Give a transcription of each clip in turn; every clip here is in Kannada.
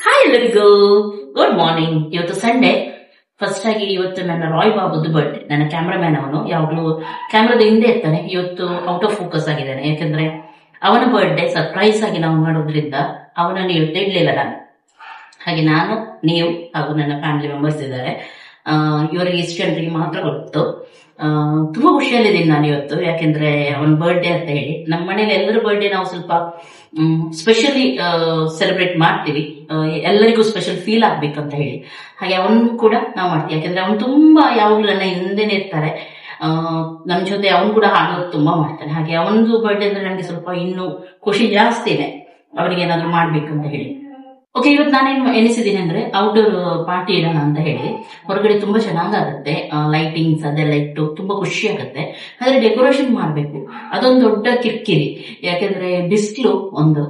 ಹಾಯ್ ಎಲ್ಲರಿಗೂ ಗುಡ್ ಮಾರ್ನಿಂಗ್. ಇವತ್ತು ಸಂಡೇ. ಫಸ್ಟ್ ಆಗಿ ಇವತ್ತು ನನ್ನ ರಾಯ್ ಬಾಬುದು ಬರ್ಡೇ. ನನ್ನ ಕ್ಯಾಮ್ರಾಮ್ಯಾನ್ ಅವನು ಯಾವಾಗಲೂ ಕ್ಯಾಮ್ರಾದ ಹಿಂದೆ ಇರ್ತಾನೆ. ಇವತ್ತು ಔಟ್ ಆಫ್ ಫೋಕಸ್ ಆಗಿದ್ದಾನೆ, ಯಾಕಂದ್ರೆ ಅವನ ಬರ್ಡೇ ಸರ್ಪ್ರೈಸ್ ಆಗಿ ನಾವು ಮಾಡೋದ್ರಿಂದ ಅವನನ್ನು ಇಡ್ಲಿಲ್ಲ ನಾನು. ಹಾಗೆ ನಾನು, ನೀವು ಹಾಗೂ ನನ್ನ ಫ್ಯಾಮಿಲಿ ಮೆಂಬರ್ಸ್ ಇದ್ದಾರೆ. ಇವರಿಗೆ ಇಷ್ಟು ಜನರಿಗೆ ಮಾತ್ರ ಗೊತ್ತು. ತುಂಬಾ ಖುಷಿಯಲ್ಲಿದ್ದೀನಿ ನಾನು ಇವತ್ತು, ಯಾಕೆಂದ್ರೆ ಅವನ ಬರ್ಡೇ ಅಂತ ಹೇಳಿ. ನಮ್ಮ ಮನೇಲಿ ಎಲ್ಲರ ಬರ್ಡೇ ನಾವು ಸ್ವಲ್ಪ ಸ್ಪೆಷಲಿ ಸೆಲೆಬ್ರೇಟ್ ಮಾಡ್ತೀವಿ, ಎಲ್ಲರಿಗೂ ಸ್ಪೆಷಲ್ ಫೀಲ್ ಆಗ್ಬೇಕಂತ ಹೇಳಿ. ಹಾಗೆ ಅವನು ಕೂಡ ನಾವು ಮಾಡ್ತೀವಿ, ಯಾಕಂದ್ರೆ ಅವನು ತುಂಬಾ ಯಾವಾಗ್ಲೂ ನನ್ನ ಹಿಂದೆನೆ ಇರ್ತಾರೆ. ನನ್ನ ಜೊತೆ ಅವನು ಕೂಡ ಹಾಡೋದು ತುಂಬಾ ಮಾಡ್ತಾನೆ. ಹಾಗೆ ಅವನದು ಬರ್ಡೇ ಅಂದ್ರೆ ನನಗೆ ಸ್ವಲ್ಪ ಇನ್ನೂ ಖುಷಿ ಜಾಸ್ತಿನೇ, ಅವನಿಗೆ ಏನಾದ್ರು ಮಾಡ್ಬೇಕಂತ ಹೇಳಿ. ಓಕೆ, ಇವತ್ತು ನಾನೇನು ಎನಿಸಿದ್ದೀನಿ ಅಂದ್ರೆ ಔಟ್ಡೋರ್ ಪಾರ್ಟಿ ಇಡೋಣ ಅಂತ ಹೇಳಿ. ಹೊರಗಡೆ ತುಂಬಾ ಚೆನ್ನಾಗಾಗುತ್ತೆ, ಲೈಟಿಂಗ್ಸ್ ಅದೆಲ್ಲ ಇಟ್ಟು ತುಂಬಾ ಖುಷಿ ಆಗುತ್ತೆ. ಆದ್ರೆ ಡೆಕೋರೇಷನ್ ಮಾಡ್ಬೇಕು, ಅದೊಂದು ದೊಡ್ಡ ಕಿರಿಕಿರಿ. ಯಾಕಂದ್ರೆ ಬಿಸಿಲು ಒಂದು,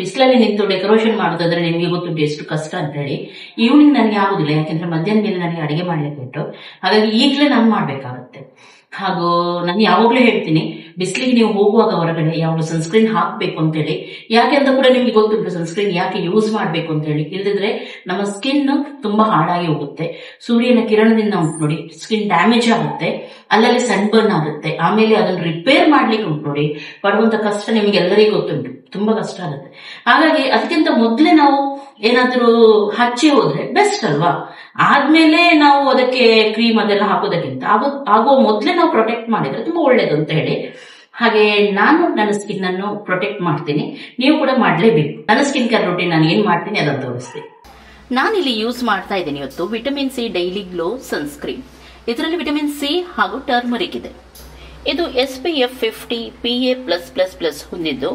ಬಿಸಿಲಲ್ಲಿ ನಿಂತು ಡೆಕೋರೇಷನ್ ಮಾಡೋದಾದ್ರೆ ನಿಮ್ಗೆ ಗೊತ್ತುಂಟು ಎಷ್ಟು ಕಷ್ಟ ಅಂತ ಹೇಳಿ. ಈವ್ನಿಂಗ್ ನನಗೆ ಆಗುದಿಲ್ಲ, ಯಾಕಂದ್ರೆ ಮಧ್ಯಾಹ್ನ ಮೇಲೆ ನನಗೆ ಅಡಿಗೆ ಮಾಡ್ಲಿಕ್ಕೆ ಉಂಟು. ಹಾಗಾಗಿ ಈಗಲೇ ನಾನು ಮಾಡ್ಬೇಕಾಗುತ್ತೆ. ಹಾಗೂ ನಾನು ಯಾವಾಗ್ಲೂ ಹೇಳ್ತೀನಿ, ಬಿಸಿಲಿಗೆ ನೀವು ಹೋಗುವಾಗ ಹೊರಗಡೆ ಯಾವಾಗಲೂ ಸನ್ಸ್ಕ್ರೀನ್ ಹಾಕ್ಬೇಕು ಅಂತ ಹೇಳಿ. ಯಾಕೆ ಅಂತ ಕೂಡ ನಿಮ್ಗೆ ಗೊತ್ತುಂಟು ಸನ್ಸ್ಕ್ರೀನ್ ಯಾಕೆ ಯೂಸ್ ಮಾಡ್ಬೇಕು ಅಂತ ಹೇಳಿ. ಇಲ್ಲದಿದ್ರೆ ನಮ್ಮ ಸ್ಕಿನ್ ತುಂಬಾ ಹಾಳಾಗಿ ಹೋಗುತ್ತೆ. ಸೂರ್ಯನ ಕಿರಣದಿಂದ ಉಂಟು ನೋಡಿ, ಸ್ಕಿನ್ ಡ್ಯಾಮೇಜ್ ಆಗುತ್ತೆ, ಅಲ್ಲಲ್ಲಿ ಸನ್ ಬರ್ನ್ ಆಗುತ್ತೆ. ಆಮೇಲೆ ಅದನ್ನು ರಿಪೇರ್ ಮಾಡ್ಲಿಕ್ಕೆ ಉಂಟು ನೋಡಿ, ಪಡುವಂತ ಕಷ್ಟ ನಿಮ್ಗೆ ಎಲ್ಲರಿಗೂ ಗೊತ್ತುಂಟು, ತುಂಬಾ ಕಷ್ಟ ಆಗುತ್ತೆ. ಹಾಗಾಗಿ ಅದಕ್ಕಿಂತ ಮೊದ್ಲೇ ನಾವು ಏನಾದ್ರೂ ಹಚ್ಚಿ ಹೋದ್ರೆ ಬೆಸ್ಟ್ ಅಲ್ವಾ. ಆದ್ಮೇಲೆ ನಾವು ಅದಕ್ಕೆ ಕ್ರೀಮ್ ಅದೆಲ್ಲ ಹಾಕೋದಕ್ಕಿಂತ ಆಗುವ ಮೊದ್ಲೇ ನಾವು ಪ್ರೊಟೆಕ್ಟ್ ಮಾಡಿದ್ರೆ ತುಂಬಾ ಒಳ್ಳೇದು ಅಂತ ಹೇಳಿ. ಹಾಗೆ ನಾನು ನನ್ನ ಸ್ಕಿನ್ ಅನ್ನು ಪ್ರೊಟೆಕ್ಟ್ ಮಾಡ್ತೀನಿ, ನೀವು ಕೂಡ ಮಾಡ್ಲೇಬೇಕು. ನನ್ನ ಸ್ಕಿನ್ ಕೇರ್ ರೂಟೀನ್ ನಾನು ಏನ್ ಮಾಡ್ತೀನಿ ಅದನ್ನು ತೋರಿಸ್ತೀನಿ. ನಾನಿಲ್ಲಿ ಯೂಸ್ ಮಾಡ್ತಾ ಇದ್ದೀನಿ ಇವತ್ತು vitamin C daily glow sunscreen. ಇದರಲ್ಲಿ ವಿಟಮಿನ್ ಸಿ ಹಾಗೂ ಟರ್ಮರಿಕ್ ಇದೆ. ಇದು SPF 50 PA+++ ಹೊಂದಿದ್ದು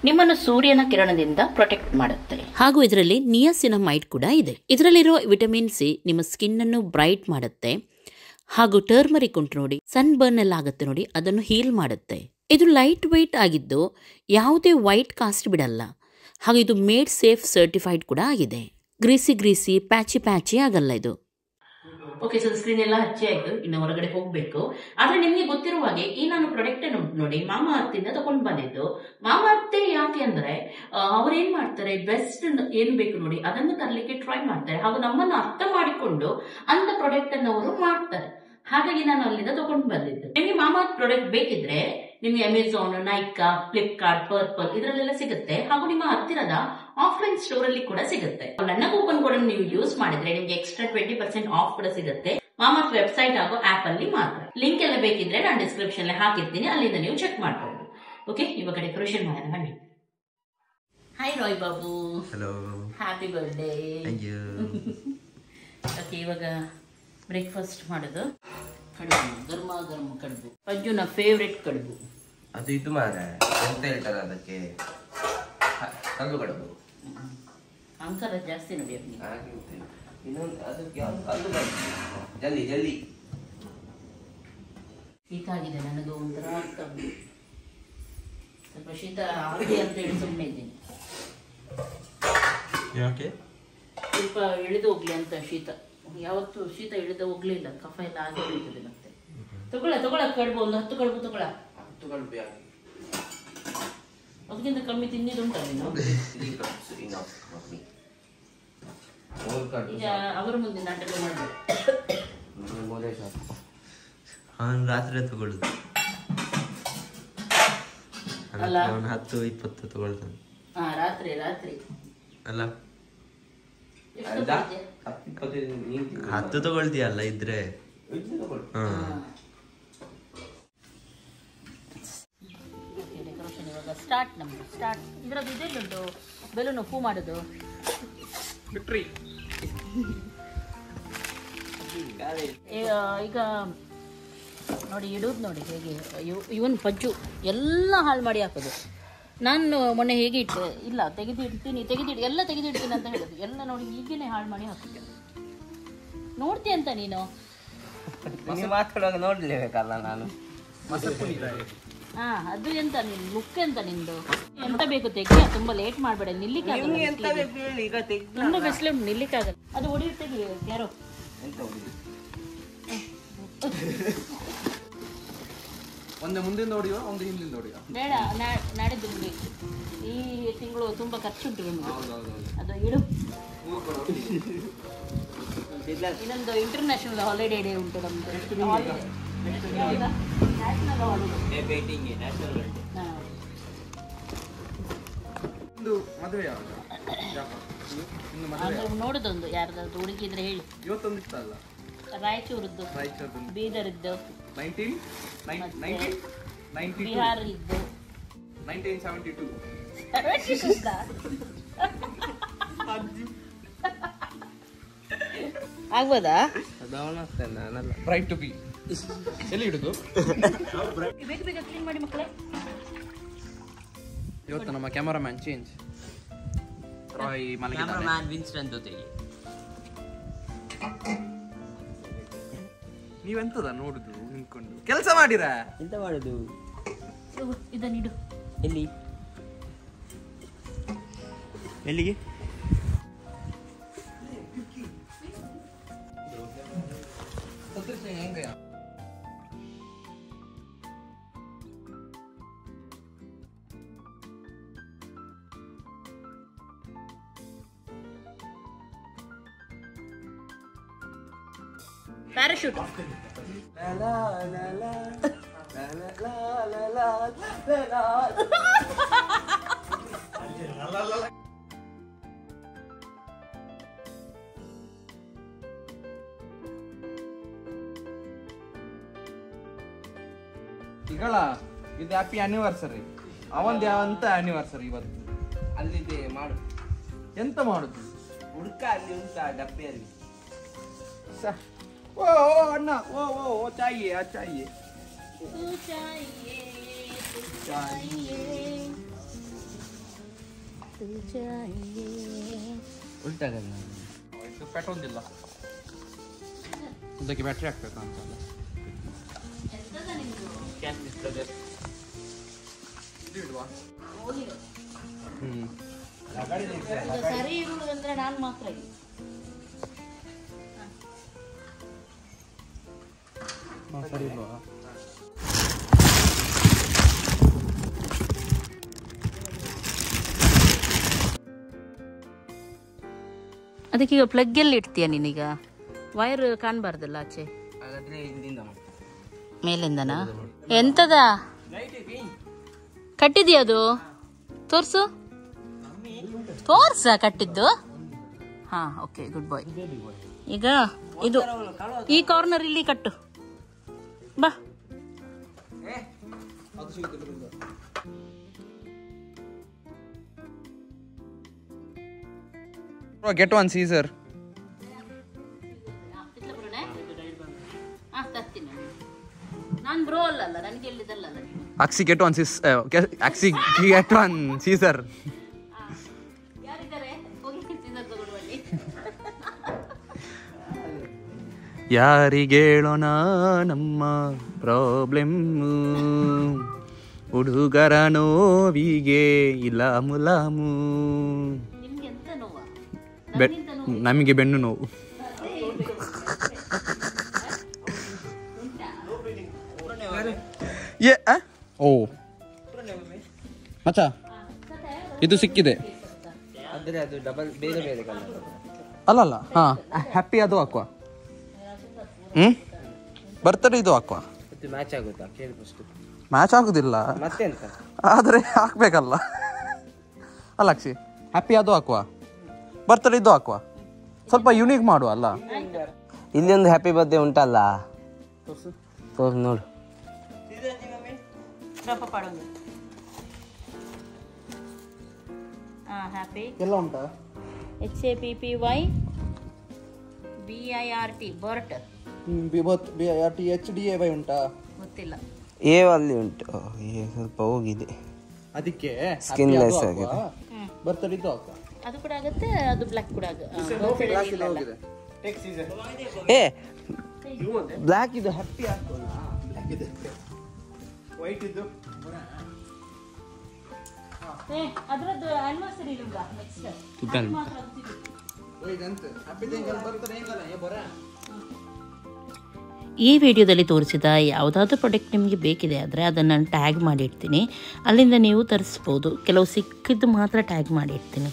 ನಿಮ್ಮನ್ನು ಸೂರ್ಯನ ಕಿರಣದಿಂದ ಪ್ರೊಟೆಕ್ಟ್ ಮಾಡುತ್ತೆ. ಹಾಗೂ ಇದರಲ್ಲಿ ನಿಯಾಸಿನಮೈಡ್ ಕೂಡ ಇದೆ. ಇದರಲ್ಲಿರುವ ವಿಟಮಿನ್ ಸಿ ನಿಮ್ಮ ಸ್ಕಿನ್ ಅನ್ನು ಬ್ರೈಟ್ ಮಾಡುತ್ತೆ. ಹಾಗೂ ಟರ್ಮರಿಕ್ ಉಂಟು ನೋಡಿ, ಸನ್ ಬರ್ನ್ ಎಲ್ಲ ಆಗುತ್ತೆ ನೋಡಿ, ಅದನ್ನು ಹೀಲ್ ಮಾಡುತ್ತೆ. ಇದು ಲೈಟ್ ವೆಯ್ಟ್ ಆಗಿದ್ದು ಯಾವುದೇ ವೈಟ್ ಕಾಸ್ಟ್ ಬಿಡಲ್ಲ. ಹಾಗೂ ಇದು ಮೇಡ್ ಸೇಫ್ ಸರ್ಟಿಫೈಡ್ ಕೂಡ ಆಗಿದೆ. ಗ್ರೀಸಿ ಪ್ಯಾಚಿ ಆಗಲ್ಲ ಇದು. ಓಕೆ, ಸನ್ಸ್ಕ್ರೀನ್ ಎಲ್ಲ ಹಚ್ಚಿ ಆಯ್ತು, ಇನ್ನು ಹೊರಗಡೆ ಹೋಗ್ಬೇಕು. ಆದ್ರೆ ನಿಮ್ಗೆ ಗೊತ್ತಿರುವ ಹಾಗೆ ಈ ನಾನು ಪ್ರಾಡಕ್ಟ್ ಉಂಟು ನೋಡಿ, ಮಾಮಾ ಅರ್ತಿಂದ ತಗೊಂಡು ಬಂದಿದ್ದು. ಮಾಮಾ ಅರ್ತೆ ಯಾಕೆ ಅಂದ್ರೆ ಅವ್ರೇನ್ ಮಾಡ್ತಾರೆ, ಬೆಸ್ಟ್ ಏನು ಬೇಕು ನೋಡಿ ಅದನ್ನು ತರಲಿಕ್ಕೆ ಟ್ರೈ ಮಾಡ್ತಾರೆ. ಹಾಗೂ ನಮ್ಮನ್ನು ಅರ್ಥ ಮಾಡಿಕೊಂಡು ಅಂತ ಪ್ರಾಡಕ್ಟ್ ಅನ್ನು ಅವರು ಮಾಡ್ತಾರೆ. ಹಾಗಾಗಿ ನಾನು ಅಲ್ಲಿಂದ ತಗೊಂಡು ಬಂದಿದ್ದು. ನಿಮ್ಗೆ ಮಾಮಾ ಪ್ರಾಡಕ್ಟ್ ಬೇಕಿದ್ರೆ ನಿಮ್ಗೆ ಅಮೆಝಾನ್, ನೈಕಾ, ಫ್ಲಿಪ್ಕಾರ್ಟ್, ಪರ್ಪಲ್ ಇದರಲ್ಲೆಲ್ಲ ಸಿಗುತ್ತೆ. ಹಾಗೂ ನಿಮ್ಮ ಹತ್ತಿರದ ಆಫ್ಲೈನ್ ಸ್ಟೋರ್ ಅಲ್ಲಿ ಕೂಡ ಸಿಗುತ್ತೆ. ನನ್ನ ಕೂಪನ್ ಕೋಡ್ ನೀವು ಯೂಸ್ ಮಾಡಿದ್ರೆ ನಿಮ್ಗೆ ಎಕ್ಸ್ಟ್ರಾ 20% ಆಫ್ ಕೂಡ ಸಿಗುತ್ತೆ. ಮಾಮಾಸ್ ವೆಬ್ಸೈಟ್ ಹಾಗೂ ಆಪ್ ಅಲ್ಲಿ ಮಾತ್ರ. ಲಿಂಕ್ ಎಲ್ಲ ಬೇಕಿದ್ರೆ ನಾನು ಡಿಸ್ಕ್ರಿಪ್ಷನ್ ಹಾಕಿರ್ತೀನಿ, ಅಲ್ಲಿಂದ ನೀವು ಚೆಕ್ ಮಾಡ್ಬೋದು. ಓಕೆ, ಇವಾಗ ಡೆಕೋರೇಷನ್ ಮಾಡೋಣ ಬನ್ನಿ. Hi Roy Babu, hello, happy birthday. Okay, ಇವಾಗ ಬ್ರೇಕ್ಫಾಸ್ಟ್ ಮಾಡೋದು. ಕಡುಬು, ಗರ್ಮ ಕಡುಬು, ಪಜ್ಜುನ ಫೇವ್ರೆಟ್ ಕಡುಬು. ಅದು ಇದು ಮಾರ ಎಂತ ಹೇಳ್ತಾರೆ ಅದಕ್ಕೆ, ಕಲ್ಲು ಕಡುಬು. ಅಂಕರ ಜಾಸ್ತಿ ನೋಡಿ ಅವನಿಗೆ. ಇನ್ನೊಂದು ಅದಕ್ಕೆ ಕಲ್ಲು ಕಡುಬು, ಜಲ್ದಿ ಶೀತ ಆಗಿದೆ ನನಗೆ, ಒಂಥರ ಸ್ವಲ್ಪ ಶೀತ ಆಗಿದೆ ಅಂತ ಹೇಳಿ ಸುಮ್ಮನೆ ಇದ್ದೀನಿ. ಯಾಕೆ ಸ್ವಲ್ಪ ಇಳಿದು ಹೋಗ್ಲಿ ಅಂತ. ಶೀತ ಯಾವತ್ತು ಶೀತ ಇಳಿದು ಹೋಗ್ಲಿಲ್ಲ, ಕಫ ಎಲ್ಲ ಆಗಿ ಹೋಗ್ತದೆ ಮತ್ತೆ. ತಗೊಳ ಕಡುಬು, ಒಂದು 10 ಕಡುಬು ತಗೊಳ. 10 ಕಡುಬು ಯಾಕೆ? ಅದಕ್ಕಿಂತ ಕಮ್ಮಿ ತಿನ್ನಿದುಂಟ ನೀನು? ಈಗ ಅವರ ಮುಂದೆ ನಾಟಕ ಮಾಡಬೇಕು. ರಾತ್ರಿ ತಗೊಳ್ಳುದು ಅಲ್ಲ, 10-20 ತಗೊಳ್ತಾನೆ. ರಾತ್ರಿ ಅಲ್ಲ, 10 ತಗೊಳ್ತೀಯಲ್ಲ ಇದ್ರೆ. ಡೆಕೋರೇಷನ್ ಇವಾಗ ಸ್ಟಾರ್ಟ್. ಇದ್ರದ್ದು ಇದೆಲ್ಲುಂಟು ಬೆಲೂನು ಹೂ ಮಾಡೋದು. ಈಗ ನೋಡಿ, ಇಡುವುದು ನೋಡಿ ಹೇಗೆ. ಇವನ್ ಪಜ್ಜು ಎಲ್ಲ ಹಾಳು ಮಾಡಿ ಹಾಕೋದು. ನಾನು ಮೊನ್ನೆ ಹೇಗೆ ಇಟ್ಟೆ, ಇಲ್ಲ ತೆಗೆದಿಡ್ತೀನಿ ಎಲ್ಲ ತೆಗೆದಿಡ್ತೀನಿ ಅಂತ ಹೇಳೋದು. ಎಲ್ಲ ನೋಡಿ ಹೀಗೇನೆ ಹಾಳು ಮಾಡಿ ಹಾಕಿದ್ದೆ. ನೋಡ್ತೀಯ ಅಂತ ನೀನು ಮಾತಾಡುವಾಗ ನೋಡ್ಲೇಬೇಕಲ್ಲ ನಾನು. ಅದು ಎಂತ ನಿನ್ ಲುಕ್ ಎಂತ ನಿಂದು? ಎಂತ ಬೇಕು ತೆಗಿಯ, ತುಂಬಾ ಲೇಟ್ ಮಾಡ್ಬೇಡ. ನಿಲ್ಲಿಕ್ಕೆ ಆಗಲ್ಲ, ತುಂಬಾ ಬಿಸಿಲು ನಿಲ್ಲಿಕ್ಕೆ ಆಗಲ್ಲ. ಅದು ಹೊಡಿಯುತ್ತೆ ಯಾರೋ. ಒಂದೇ ಮುಂದಿಂದ ಹೊಡಿಯೋ ಒಂದು ಹಿಂದಿಂದ ಹೊಡಿಯೋ ಬೇಡ, ನಾಡಿದ್ದು ಬಿಡಿ. ಈ ತಿಂಗಳು ತುಂಬಾ ಖರ್ಚುಂಟು ನಿಮ್ಗೆ. ಅದು ಇಡು. ಇನ್ನೊಂದು ಇಂಟರ್ನ್ಯಾಷನಲ್ ಹಾಲಿಡೇ ಡೇ ಉಂಟು ನಮ್ದು. ನ್ಯಾಷನಲ್ ಮದುವೆ ನೋಡುದೊಂದು ಯಾರ್ದಾದ್ರು ಹುಡುಗಿದ್ರೆ ಹೇಳಿ. ಇವತ್ತೊಂದು ಇತ್ತಲ್ಲ ರಾಯಚೂರದ್ದು, ಬೀದರಿದ್ದು, ಬಿಹಾರ ಇದ್ದು, 1972 ಆಗ್ಬೋದಾ? ರೈಟ್ ಟು ಬಿ ಎಲ್ಲಿ ಇಡುದು? ಬೇಗ ಬೇಗ ಕ್ಲೀನ್ ಮಾಡಿ ಮಕ್ಕಳೇ. ಇವತ್ತು ನಮ್ಮ ಕ್ಯಾಮರಾಮ್ಯಾನ್ ಚೇಂಜ್. ರಾಯ್ ಮಲಗಿದ್ದಾನೆ. ವಿನ್ಸ್ಟನ್ ಜೊತೆಗೆ ನೀವೆಂತದ ನೋಡುದು ನಿಂತ್ಕೊಂಡು? ಕೆಲಸ ಮಾಡಿರ? ಎಂತ ಮಾಡುದು? ಇದನ್ನಿಡು. ಎಲ್ಲಿ ಎಲ್ಲಿಗೆ? ಪ್ಯಾರಾಶೂಟ್. ಈಗಳ ಇದು ಹ್ಯಾಪಿ ಆನಿವರ್ಸರಿ. ಅವಂದ ಯಾವಂತ ಆನಿವರ್ಸರಿ ಇವತ್ತು. ಅಲ್ಲಿದೆ ಮಾಡು. ಎಂತ ಮಾಡುದು? ಹುಡ್ಕ ಅಲ್ಲಿ ಉಂಟಾ ಡಬ್ಬಿಯಲ್ಲಿ. ಓ ಅಣ್ಣ, ಓ ಓ ಓ ಚಾಯಿಯೇ, ಆ ಚಾಯಿಯೇ. ಉಲ್ಟಾಗಲ್ಲ. ಇದು ಪೆಟ್ರೋಲ್ ಇದಕ್ಕೆ ಬ್ಯಾಟ್ರಿ ಹಾಕ್ಬೇಕು ಅಂತ. ಸರಿ ಇರುವುದಂದ್ರೆ ನಾನು ಮಾತ್ರ. ಸರಿ ಇಲ್ವಾ? ಅದಕ್ಕೀಗ ಪ್ಲಗ್ ಎಲ್ಲಿ ಇಡ್ತೀಯ ನೀನೀಗ? ವೈರ್ ಕಾಣಬಾರ್ದಲ್ಲ ಆಚೆ. ಹಾಗಾದ್ರೆ ಇಲ್ಲಿಂದ ಮೇಲಿಂದನಾ? ಎಂತದ ಕಟ್ಟಿದ್ಯಾ ಅದು? ತೋರ್ಸು, ತೋರ್ಸ ಕಟ್ಟಿದ್ದು. ಹಾ, ಓಕೆ, ಗುಡ್ ಬಾಯ್. ಈಗ ಇದು ಈ ಕಾರ್ನರ್ ಇಲ್ಲಿ ಕಟ್ಟು ಬಾ. Get one Caesar. ನಾನು ಬ್ರೋ ಅಲ್ಲ, ನನಗೆ ಎಲ್ಲಿದಲ್ಲ. Axi get one Caesar. Axi get one Caesar. ಯಾರಿದ್ದಾರೆ? ಹೋಗಿ ಸೀಸರ್ ತಗೊಂಡು ಬನ್ನಿ. ಯಾರಿಗೇಳೋಣ ನಮ್ಮ ಪ್ರಾಬ್ಲಮ್? ಹುಡುಗರ ನೋವಿಗೆ ಇಲ್ಲ ಮುಲಾಮು. ನಿಮ್ಗೆ ಎಂತ ನೋವಾ? ನಮಗೆ ಬೆನ್ನು ನೋವು. ಓ ಮಚ್ಚ, ಇದು ಸಿಕ್ಕಿದೆ. ಆದ್ರೆ ಅದು ಡಬಲ್ ಬೇರೆ ಬೇರೆ ಕಲರ್ ಅಲ್ಲಲ್ಲ. ಹಾ, ಹ್ಯಾಪಿ ಅದು ಹಾಕುವ. ಬರ್ತಡೇ ಇದು ಹಾಕುವ. ಮತ್ತೆ ಮ್ಯಾಚ್ ಆಗುತ್ತಾ ಕೇಳಿ ಫಸ್ಟ್. ಮ್ಯಾಚ್ ಆಗುದಿಲ್ಲ ಮತ್ತೆಂತ, ಆದ್ರೆ ಹಾಕ್ಬೇಕಲ್ಲ. ಅಲ್ಲ ಅಕ್ಷಿ, ಹ್ಯಾಪಿ ಅದು ಹಾಕುವ, ಬರ್ತಡೇ ಇದು ಹಾಕುವ. ಸ್ವಲ್ಪ ಯುನೀಕ್ ಮಾಡುವ ಅಲ್ಲ. ಇಲ್ಲಿ ಒಂದು ಹ್ಯಾಪಿ ಬರ್ತ್ಡೇ ಉಂಟಲ್ಲ, ತೋರ್ಸು ನೋಡು. ಹ್ಯಾಪಿ ಎಲ್ಲ ಉಂಟಾ? HAPPY BIRT BERT. HDAY ಉಂಟಾ? ಗೊತ್ತಿಲ್ಲ. ಏ ಅಲ್ಲಿ ಉಂಟು, ಸ್ವಲ್ಪ ಹೋಗಿದೆ ಅದಕ್ಕೆ ಸ್ಕಿನ್ ಲೆಸ್ ಆಗಿದೆ. ಬರ್ತಡೇ ಇದು ಹಾಕುವ. ಅದು ಕೂಡ ಆಗುತ್ತೆ, ಅದು ಬ್ಲಾಕ್ ಕೂಡ ಏ ಬ್ಲಾಕ್ ಇದು ಹ್ಯಾಪಿ ಆಗ್ತದೆ. ವೈಟ್ ಇದು ಅದರದ್ದು ಆನಿವರ್ಸರಿ ಇಲ್ವಾ ನೆಕ್ಸ್ಟ್? ಈ ವಿಡಿಯೋದಲ್ಲಿ ತೋರಿಸಿದ ಯಾವುದಾದ್ರೂ ಪ್ರಾಡಕ್ಟ್ ನಿಮಗೆ ಬೇಕಿದೆ ಆದರೆ ಅದನ್ನು ನಾನು ಟ್ಯಾಗ್ ಮಾಡಿರ್ತೀನಿ, ಅಲ್ಲಿಂದ ನೀವು ತರಿಸ್ಬೋದು. ಕೆಲವು ಸಿಕ್ಕಿದ್ದು ಮಾತ್ರ ಟ್ಯಾಗ್ ಮಾಡಿರ್ತೀನಿ.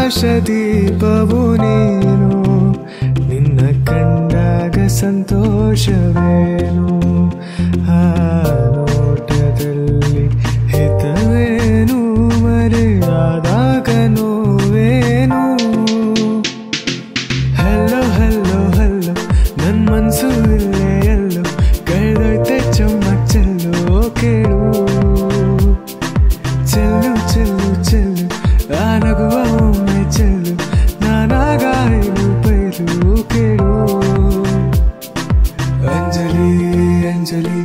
ಆಕಾಶದೀಪವು ನೀನು, ನಿನ್ನ ಕಂಡಾಗ ಸಂತೋಷವೇನು, ಆ ನೋಟದಲ್ಲಿ ಹಿತವೇನು, ಮರೆಯಾದಾಗ ನೋವೇನು. ಹಲ್ಲೋ ಹಲ್ಲೋ ಹಲ್ಲೋ ನನ್ನ ಮನಸ್ಸು ಇಲ್ಲೇ ಎಲ್ಲೋ ಕಳೆದೊಯ್ತೆ ಚಮ್ಮಕ್ ಚೆಲ್ಲೋ ಕೇಳು, ಚೆಲ್ಲು ಚೆಲ್ಲು ಚೆಲ್ಲು ಆ ನಗುವ ಒಮ್ಮೆ ಚೆಲ್ಲು, ನಾನಾಗ ಐದು ಪೈರು ಕೇಳು. ಅಂಜಲಿ ಅಂಜಲಿ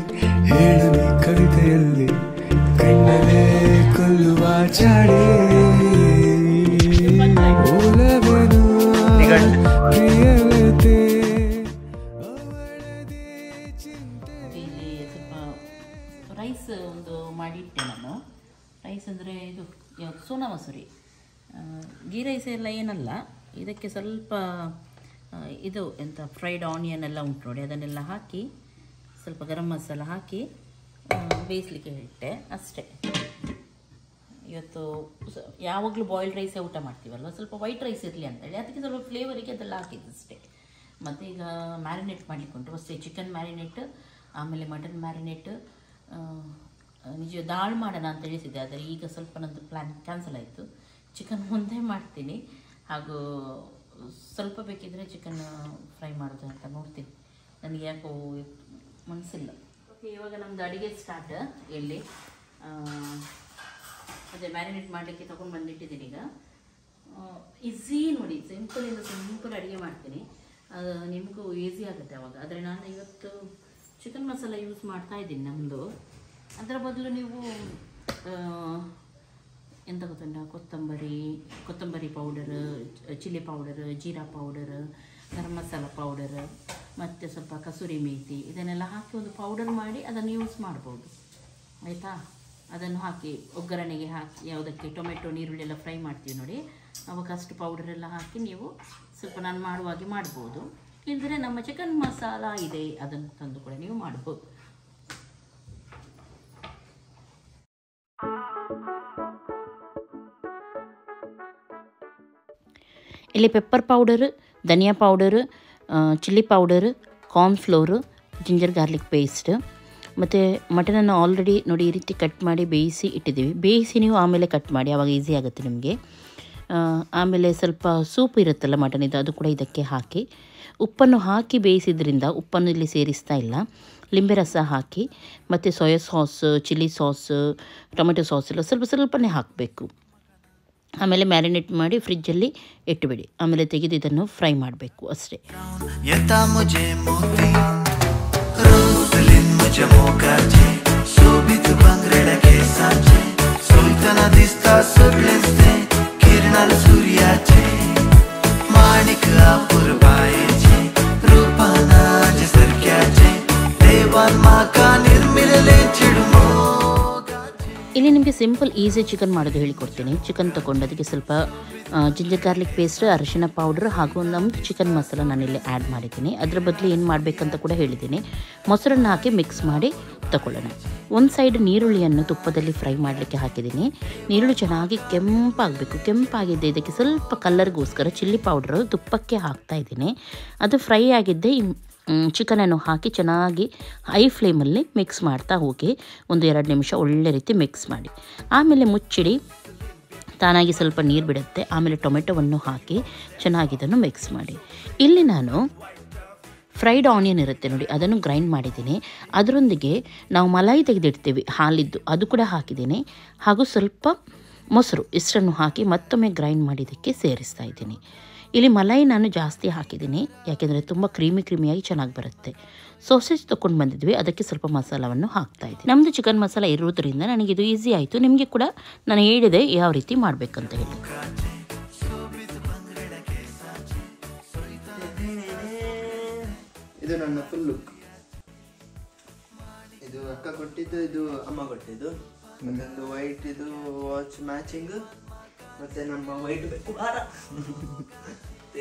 ಹೇಳು ನೀ ಕವಿತೆಯಲ್ಲಿ ಕಣ್ಣಲ್ಲೇ ಕೊಲ್ಲುವ ಚಾಡಿ, ಓಲವೆನು ಪ್ರಿಯತೆ ಅವಳದೇ ಚಿಂತೆ. ಇಲ್ಲಿ ಸ್ವಲ್ಪ ರೈಸ್ ಒಂದು ಮಾಡಿಟ್ಟೆ ನಾನು. ರೈಸ್ ಅಂದರೆ ಇದು ಯಾವುದು ಸೋನಾ ಮಸೂರಿ, ಗೀ ರೈಸ್ ಎಲ್ಲ ಏನಲ್ಲ. ಇದಕ್ಕೆ ಸ್ವಲ್ಪ ಇದು ಎಂಥ ಫ್ರೈಡ್ ಆನಿಯನ್ ಎಲ್ಲ ಉಂಟು ನೋಡಿ, ಅದನ್ನೆಲ್ಲ ಹಾಕಿ ಸ್ವಲ್ಪ ಗರಂ ಮಸಾಲ ಹಾಕಿ ಬೇಯಿಸಲಿಕ್ಕೆ ಇಟ್ಟೆ ಅಷ್ಟೇ. ಇವತ್ತು ಯಾವಾಗಲೂ ಬಾಯ್ಲ್ಡ್ ರೈಸೇ ಊಟ ಮಾಡ್ತೀವಲ್ವ, ಸ್ವಲ್ಪ ವೈಟ್ ರೈಸ್ ಇರಲಿ ಅಂತೇಳಿ ಅದಕ್ಕೆ ಸ್ವಲ್ಪ ಫ್ಲೇವರಿಗೆ ಅದೆಲ್ಲ ಹಾಕಿದ್ದಷ್ಟೇ. ಮತ್ತು ಈಗ ಮ್ಯಾರಿನೇಟ್ ಮಾಡಲಿಕ್ಕೆ ಉಂಟು. ಫಸ್ಟೇ ಚಿಕನ್ ಮ್ಯಾರಿನೇಟ್, ಆಮೇಲೆ ಮಟನ್ ಮ್ಯಾರಿನೇಟ್. ನಿಜ ದಾಲ್ ಮಾಡೋಣ ಅಂತ ತಿಳಿಸಿದ್ದೆ, ಆದರೆ ಈಗ ಸ್ವಲ್ಪ ನಂದು ಪ್ಲ್ಯಾನ್ ಕ್ಯಾನ್ಸಲ್ ಆಯಿತು. ಚಿಕನ್ ಒಂದೇ ಮಾಡ್ತೀನಿ, ಹಾಗೂ ಸ್ವಲ್ಪ ಬೇಕಿದ್ದರೆ ಚಿಕನ್ ಫ್ರೈ ಮಾಡೋದು ಅಂತ ನೋಡ್ತೀನಿ. ನನಗೆ ಯಾಕೋ ಮನಸ್ಸಿಲ್ಲ. ಓಕೆ, ಇವಾಗ ನಮ್ಮದು ಅಡುಗೆ ಸ್ಟಾರ್ಟ್. ಎಲ್ಲಿ ಅದೇ ಮ್ಯಾರಿನೇಟ್ ಮಾಡಲಿಕ್ಕೆ ತೊಗೊಂಡು ಬಂದಿಟ್ಟಿದ್ದೀನಿ. ಈಗ ಈಸಿ ನೋಡಿ, ಸಿಂಪಲಿಂದ ಸಿಂಪಲ್ ಅಡುಗೆ ಮಾಡ್ತೀನಿ, ನಿಮಗೂ ಈಸಿ ಆಗುತ್ತೆ ಅವಾಗ. ಆದರೆ ನಾನು ಇವತ್ತು ಚಿಕನ್ ಮಸಾಲ ಯೂಸ್ ಮಾಡ್ತಾ ಇದ್ದೀನಿ ನಮ್ಮದು. ಅದರ ಬದಲು ನೀವು ಎಂತ ಗೊತ್ತುಂಟ, ಕೊತ್ತಂಬರಿ ಪೌಡರ್, ಚಿಲ್ಲಿ ಪೌಡರ್, ಜೀರಾ ಪೌಡರ್, ಗರಂ ಮಸಾಲ ಪೌಡರ್, ಮತ್ತು ಸ್ವಲ್ಪ ಕಸೂರಿ ಮೇಥಿ ಇದನ್ನೆಲ್ಲ ಹಾಕಿ ಒಂದು ಪೌಡರ್ ಮಾಡಿ ಅದನ್ನು ಯೂಸ್ ಮಾಡ್ಬೋದು, ಆಯಿತಾ. ಅದನ್ನು ಹಾಕಿ ಒಗ್ಗರಣೆಗೆ ಹಾಕಿ, ಯಾವುದಕ್ಕೆ ಟೊಮೆಟೊ ನೀರುಳ್ಳಿ ಎಲ್ಲ ಫ್ರೈ ಮಾಡ್ತೀವಿ ನೋಡಿ, ಅವಾಗ ಅಷ್ಟು ಪೌಡರೆಲ್ಲ ಹಾಕಿ ನೀವು ಸ್ವಲ್ಪ ನಾನು ಮಾಡುವಾಗೆ ಮಾಡ್ಬೋದು. ಇಲ್ಲದ್ರೆ ನಮ್ಮ ಚಿಕನ್ ಮಸಾಲ ಇದೆ, ಅದನ್ನು ತಂದು ಕೂಡ ನೀವು ಮಾಡ್ಬೋದು. ಇಲ್ಲಿ ಪೆಪ್ಪರ್ ಪೌಡರ್, ಧನಿಯಾ powder, chilli powder, cornflour, ginger garlic paste, ಮತ್ತು ಮಟನನ್ನು ಆಲ್ರೆಡಿ ನೋಡಿ ಈ ರೀತಿ ಕಟ್ ಮಾಡಿ ಬೇಯಿಸಿ ಇಟ್ಟಿದ್ದೀವಿ. ಬೇಯಿಸಿ ನೀವು ಆಮೇಲೆ ಕಟ್ ಮಾಡಿ, ಆವಾಗ ಈಸಿ ಆಗುತ್ತೆ ನಿಮಗೆ. ಆಮೇಲೆ ಸ್ವಲ್ಪ ಸೂಪ್ ಇರುತ್ತಲ್ಲ ಮಟನಿದ್ದು, ಅದು ಕೂಡ ಇದಕ್ಕೆ ಹಾಕಿ ಉಪ್ಪನ್ನು ಹಾಕಿ ಬೇಯಿಸಿದ್ರಿಂದ ಉಪ್ಪನ್ನು ಇಲ್ಲಿ ಸೇರಿಸ್ತಾ ಇಲ್ಲ. ಲಿಂಬೆ ರಸ ಹಾಕಿ ಮತ್ತು soya sauce, chilli sauce, tomato sauce ಎಲ್ಲ ಸ್ವಲ್ಪ ಸ್ವಲ್ಪನೇ ಹಾಕಬೇಕು. ಆಮೇಲೆ ಮ್ಯಾರಿನೇಟ್ ಮಾಡಿ ಫ್ರಿಜ್ಜಲ್ಲಿ ಇಟ್ಟುಬಿಡಿ. ಆಮೇಲೆ ತೆಗೆದು ಇದನ್ನು ಫ್ರೈ ಮಾಡಬೇಕು ಅಷ್ಟೇ. ಇಲ್ಲಿ ನಿಮಗೆ ಸಿಂಪಲ್ ಈಸಿ ಚಿಕನ್ ಮಾಡೋದು ಹೇಳಿಕೊಡ್ತೀನಿ. ಚಿಕನ್ ತೊಗೊಂಡು ಅದಕ್ಕೆ ಸ್ವಲ್ಪ ಜಿಂಜರ್ ಗಾರ್ಲಿಕ್ ಪೇಸ್ಟ್, ಅರಿಶಿನ ಪೌಡ್ರ್ ಹಾಗೂ ನಮ್ಮದು ಚಿಕನ್ ಮಸಾಲ ನಾನಿಲ್ಲಿ ಆ್ಯಡ್ ಮಾಡಿದ್ದೀನಿ. ಅದರ ಬದಲು ಏನು ಮಾಡಬೇಕಂತ ಕೂಡ ಹೇಳಿದ್ದೀನಿ. ಮೊಸರನ್ನು ಹಾಕಿ ಮಿಕ್ಸ್ ಮಾಡಿ ತಗೊಳ್ಳೋಣ. ಒಂದು ಸೈಡ್ ನೀರುಳ್ಳಿಯನ್ನು ತುಪ್ಪದಲ್ಲಿ ಫ್ರೈ ಮಾಡಲಿಕ್ಕೆ ಹಾಕಿದ್ದೀನಿ. ನೀರುಳ್ಳಿ ಚೆನ್ನಾಗಿ ಕೆಂಪಾಗಬೇಕು. ಕೆಂಪಾಗಿದ್ದೆ ಇದಕ್ಕೆ ಸ್ವಲ್ಪ ಕಲರ್ಗೋಸ್ಕರ ಚಿಲ್ಲಿ ಪೌಡ್ರು ತುಪ್ಪಕ್ಕೆ ಹಾಕ್ತಾಯಿದ್ದೀನಿ. ಅದು ಫ್ರೈ ಆಗಿದ್ದೆ ಚಿಕನನ್ನು ಹಾಕಿ ಚೆನ್ನಾಗಿ ಹೈ ಫ್ಲೇಮಲ್ಲಿ ಮಿಕ್ಸ್ ಮಾಡ್ತಾ ಹೋಗಿ 1-2 ನಿಮಿಷ ಒಳ್ಳೆ ರೀತಿ ಮಿಕ್ಸ್ ಮಾಡಿ. ಆಮೇಲೆ ಮುಚ್ಚಿಡಿ, ತಾನಾಗಿ ಸ್ವಲ್ಪ ನೀರು ಬಿಡುತ್ತೆ. ಆಮೇಲೆ ಟೊಮೆಟೊವನ್ನು ಹಾಕಿ ಚೆನ್ನಾಗಿ ಇದನ್ನು ಮಿಕ್ಸ್ ಮಾಡಿ. ಇಲ್ಲಿ ನಾನು ಫ್ರೈಡ್ ಆನಿಯನ್ ಇರುತ್ತೆ ನೋಡಿ, ಅದನ್ನು ಗ್ರೈಂಡ್ ಮಾಡಿದ್ದೀನಿ. ಅದರೊಂದಿಗೆ ನಾವು ಮಲಾಯಿ ತೆಗೆದಿಡ್ತೀವಿ ಹಾಲಿದ್ದು, ಅದು ಕೂಡ ಹಾಕಿದ್ದೀನಿ. ಹಾಗೂ ಸ್ವಲ್ಪ ಮೊಸರು ಇಷ್ಟನ್ನು ಹಾಕಿ ಮತ್ತೊಮ್ಮೆ ಗ್ರೈಂಡ್ ಮಾಡಿದ್ದಕ್ಕೆ ಸೇರಿಸ್ತಾ ಇದ್ದೀನಿ. ಇಲ್ಲಿ ಮಲಾಯಿ ನಾನು ಜಾಸ್ತಿ ಹಾಕಿದ್ದೀನಿ, ಯಾಕೆಂದರೆ ತುಂಬ ಕ್ರೀಮಿಯಾಗಿ ಚೆನ್ನಾಗಿ ಬರುತ್ತೆ. ಸೋಸೇಜ್ ತೊಗೊಂಡು ಬಂದಿದ್ವಿ, ಅದಕ್ಕೆ ಸ್ವಲ್ಪ ಮಸಾಲವನ್ನು ಹಾಕ್ತಾಯಿದ್ದೀನಿ. ನಮ್ಮದು ಚಿಕನ್ ಮಸಾಲ ಇರೋದ್ರಿಂದ ನನಗಿದು ಈಸಿ ಆಯಿತು. ನಿಮಗೆ ಕೂಡ ನಾನು ಹೇಳಿದೆ ಯಾವ ರೀತಿ ಮಾಡಬೇಕಂತ ಹೇಳಿ. ಇದು ನನ್ನ ಫುಲ್ ಲುಕ್. ಇದು ಇದು ಅಕ್ಕ ಕೊಟ್ಟಿದ್ದು, ಇದು ಅಮ್ಮ ಕೊಟ್ಟಿದ್ದು. ಅದೊಂದು ವೈಟ್ ಇದು ವಾಚ್ ಮ್ಯಾಚಿಂಗ್. ಮತ್ತೆ ನಮ್ಮ ವೈಟ್ ಬೇಕು ಹಾರ.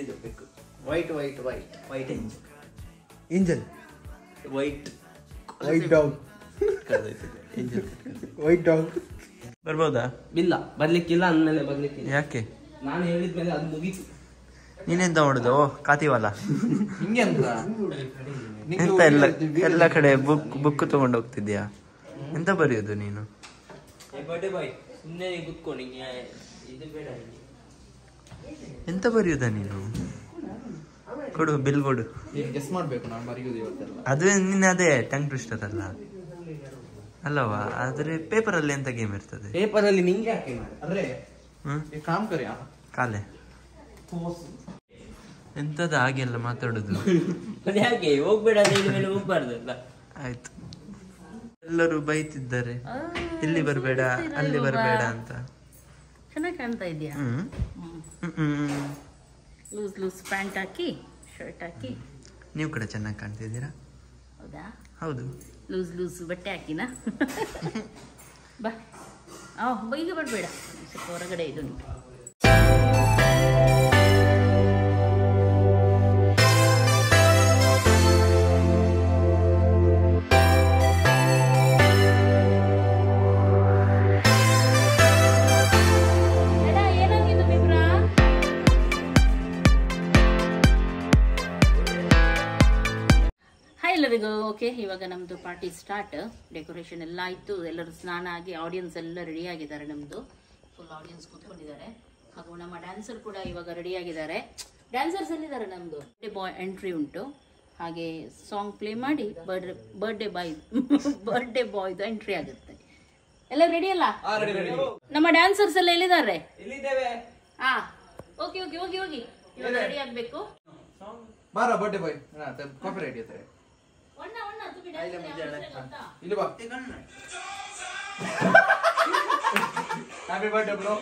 ಇದು ಬೇಕು white white white white engine white white dog white dog. ಬರ್ಬೋದಾ? ಇಲ್ಲ, ಬರ್ಲಿಕ್ಕಿಲ್ಲ ಅಂದ್ಮೇಲೆ ಬರ್ಲಿಕ್ಕಿಲ್ಲ. ಯಾಕೆ? ನಾನು ಹೇಳಿದ್ಮೇಲೆ ಅದು ಮುಗೀತು. ನೀನೆಂತ ಮಾಡುದು? ಕಾತಿವಲ್ಲ ಹಿಂಗೆ ಅಂತ ಎಂತ ಎಲ್ಲ ಕಡೆ ಬುಕ್ ತಗೊಂಡು ಹೋಗ್ತಿದ್ಯಾ? ಎಂತ ಬರೆಯುದು ನೀನು? ಬರ್ಡೇ ಬಾಯ್ ಸುಮ್ಮನೆ ಕೂತ್ಕೊಂಡು ಇದು ಬೇಡ. ಎಂತ ಬರೆಯುದ ನೀನು? ಕೊಡು, ಬಿಲ್ ಕೊಡು. ಗೆಸ್ ಮಾಡ್ಬೇಕು ನಾನು ಬರೆಯುದು ಇವತ್ತೆಲ್ಲ. ಅದು ನಿನ್ನೆ ಅದೇ ಟಂಗ್ ಟ್ವಿಸ್ಟರ್ ಅಲ್ಲ ಅಲ್ಲವಾ? ಆದ್ರೆ ಪೇಪರ್ ಅಲ್ಲಿ ಎಂತ ಗೇಮ್ ಇರ್ತದೆ? ಪೇಪರ್ ಅಲ್ಲಿ ನಿಂಗೆ ಯಾಕೆ ಅಂದ್ರೆ ಕಾಮ್ ಕರಿಯಾ ಕಾಲೆ ಎಂತದ ಹಾಗೆಲ್ಲ ಮಾತಾಡುದು? ಅದು ಯಾಕೆ ಹೋಗ್ಬೇಡ ಅಂತ ಹೇಳಿ ಮೇಲೆ ಹೋಗ್ಬಾರ್ದಲ್ಲ. ಆಯ್ತು, ಎಲ್ಲರೂ ಬೈತಿದ್ದಾರೆ ಇಲ್ಲಿ ಬರ್ಬೇಡ ಅಲ್ಲಿ ಬರ್ಬೇಡ ಅಂತ. ಚೆನ್ನಾಗಿ ಕಾಣ್ತಾ ಇದೆಯಾ? ಲೂಸ್ ಲೂಸ್ ಪ್ಯಾಂಟ್ ಹಾಕಿ ಶರ್ಟ್ ಹಾಕಿ ನೀವು ಕೂಡ ಚೆನ್ನಾಗಿ ಕಾಣ್ತಿದ್ದೀರಾ. ಹೌದಾ? ಹೌದು. ಲೂಸ್ ಲೂಸ್ ಬಟ್ಟೆ ಹಾಕಿನಾ? ಬಾ ಈಗ ಬರಬೇಡ, ಸ್ವಲ್ಪ ಹೊರಗಡೆ ಇದು. ಎಲ್ಲರಿಗೂ ಓಕೆ, ಇವಾಗ ನಮ್ದು ಪಾರ್ಟಿ ಸ್ಟಾರ್ಟ್. ಡೆಕೋರೇಷನ್ ಎಲ್ಲ ಆಯ್ತು, ಎಲ್ಲರೂ ಸ್ನಾನ ಆಗಿ ಆಡಿಯನ್ಸ್ ಎಲ್ಲ ರೆಡಿ ಆಗಿದ್ದಾರೆ. ನಮ್ದು ಫುಲ್ ಆಡಿಯನ್ಸ್ ಕೂತ್ಕೊಂಡಿದ್ದಾರೆ. ಹಾಗೂ ನಮ್ಮ ಡ್ಯಾನ್ಸರ್ ಕೂಡ ಇವಾಗ ರೆಡಿ ಆಗಿದ್ದಾರೆ. ಡ್ಯಾನ್ಸರ್ಸ್ ಎಲ್ಲಿದ್ದಾರೆ? ನಮ್ದು ಬಾಯ್ ಎಂಟ್ರಿ ಉಂಟು. ಹಾಗೆ ಸಾಂಗ್ ಪ್ಲೇ ಮಾಡಿ ಬರ್ಡೇ ಬಾಯ್ದು ಎಂಟ್ರಿ ಆಗುತ್ತೆ. ಎಲ್ಲ ರೆಡಿ ಅಲ್ಲ? ನಮ್ಮ ಡ್ಯಾನ್ಸರ್ಸ್ ಎಲ್ಲ ಎಲ್ಲಿದ್ದಾರೆ? ಹಾ, ಓಕೆ ಓಕೆ, ಹೋಗಿ ಹೋಗಿ, ಇವಾಗ ರೆಡಿ ಆಗ್ಬೇಕು. ಬಾರ ಬರ್ಡೇ ಬಾಯ್ ಕಾಫಿ ರೆಡಿ ಆಯ್ತಾರೆ. ಇಲ್ಲಿ ಬಾ. Happy birthday bro.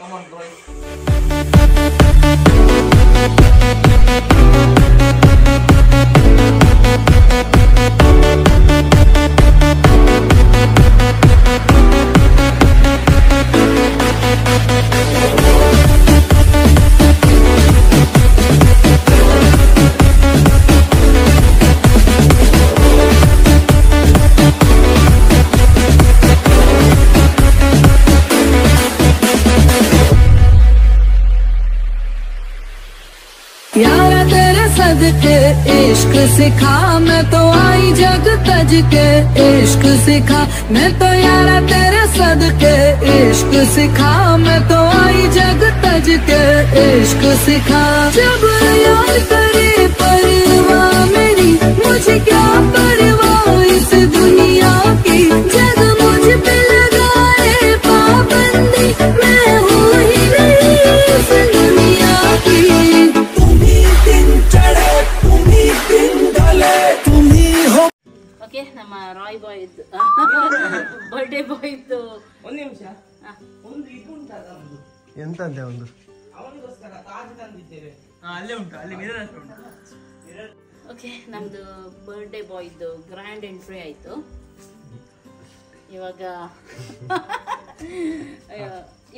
Come on bro. यारा तेरे सदके इश्क सिखा, मैं तो आई जग तज के इश्क सिखा। मैं तो यारा तेरे सदके इश्क सिखा, मैं तो आई जग तज के इश्क सिखा। जब याद करे परवाह मेरी, मुझे क्या परवाह इस दुनिया की। जग मुझ पे लगाए पाबंदी, मैं हूँ ही नहीं इस दुनिया की। ಓಕೆ, ನಮ್ಮ ರಾಯ್ ಬಾಯ್ ಇದ್ದು ಬರ್ಡೇ ಬಾಯ್ ಇದ್ದು ಒಂದು ನಿಮಿಷ, ಒಂದು ಇದು ಉಂಟಲ್ಲ, ಎಂತಂತೆ ಒಂದು ಅವನಿಗೋಸ್ಕರ ತಾಜ್ ತಂದಿದ್ದೇವೆ. ಅಲ್ಲೇ ಉಂಟು, ಅಲ್ಲಿ ಮಿರರ್ ಹತ್ರ ಉಂಟು. ಓಕೆ, ನಮ್ದು ಬರ್ಡೇ ಬಾಯ್ ಇದ್ದು ಗ್ರ್ಯಾಂಡ್ ಎಂಟ್ರಿ ಆಯ್ತು. ಇವಾಗ